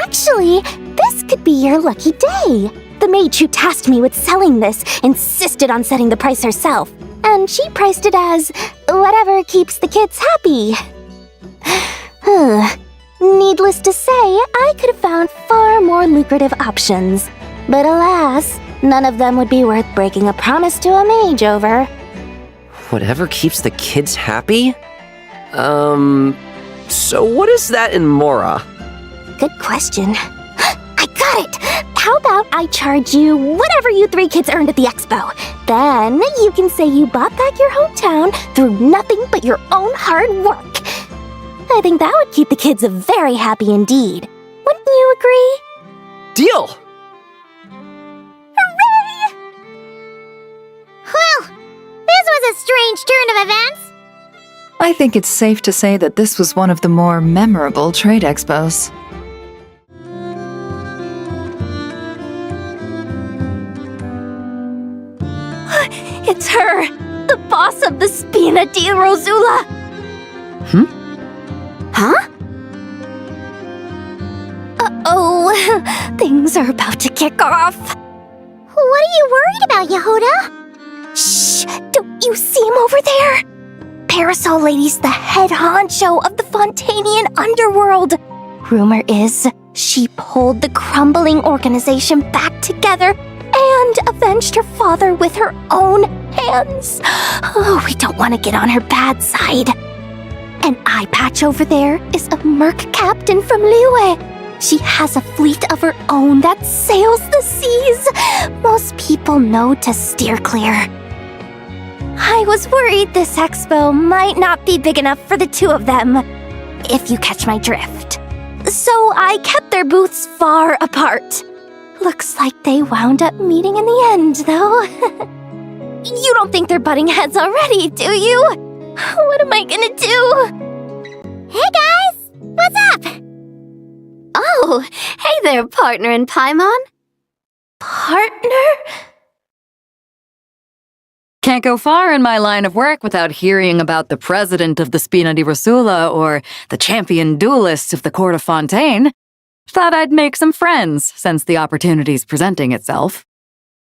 Actually, this could be your lucky day. The mage who tasked me with selling this insisted on setting the price herself, and she priced it as whatever keeps the kids happy. Needless to say, I could have found far more lucrative options. But alas, none of them would be worth breaking a promise to a mage over. Whatever keeps the kids happy? So what is that in Mora? Good question. I got it! How about I charge you whatever you three kids earned at the expo? Then you can say you bought back your hometown through nothing but your own hard work. I think that would keep the kids very happy indeed. Wouldn't you agree? Deal! Hooray! Well, this was a strange turn of events. I think it's safe to say that this was one of the more memorable trade expos. It's her! The boss of the Spina di Rosula! Huh? Uh-oh, things are about to kick off. What are you worried about, Yehuda? Shh! Don't you see him over there? Parasol Lady's the head honcho of the Fontanian underworld. Rumor is she pulled the crumbling organization back together and avenged her father with her own hands. Oh, we don't want to get on her bad side. An eye patch over there is a merc captain from Liyue. She has a fleet of her own that sails the seas. Most people know to steer clear. I was worried this expo might not be big enough for the two of them, if you catch my drift. So I kept their booths far apart. Looks like they wound up meeting in the end, though. You don't think they're butting heads already, do you? What am I gonna do? Hey guys! What's up? Oh, hey there, partner in Paimon. Partner? Can't go far in my line of work without hearing about the president of the Spina di Rosula or the champion duelist of the court of Fontaine. Thought I'd make some friends since the opportunity's presenting itself.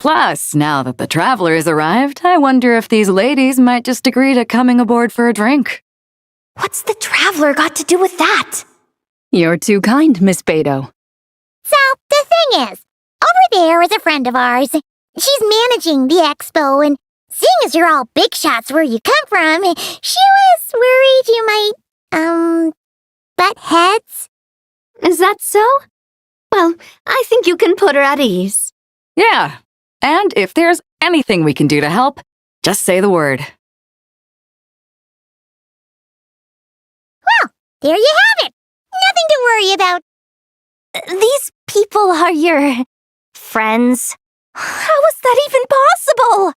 Plus, now that the travelers arrived, I wonder if these ladies might just agree to coming aboard for a drink. What's the traveler got to do with that? You're too kind, Miss Beto. So, the thing is, over there is a friend of ours. She's managing the expo, and seeing as you're all big shots where you come from, she was worried you might, butt heads. Is that so? Well, I think you can put her at ease. Yeah, and if there's anything we can do to help, just say the word. Well, there you have it. Nothing to worry about. These people are your friends. How is that even possible?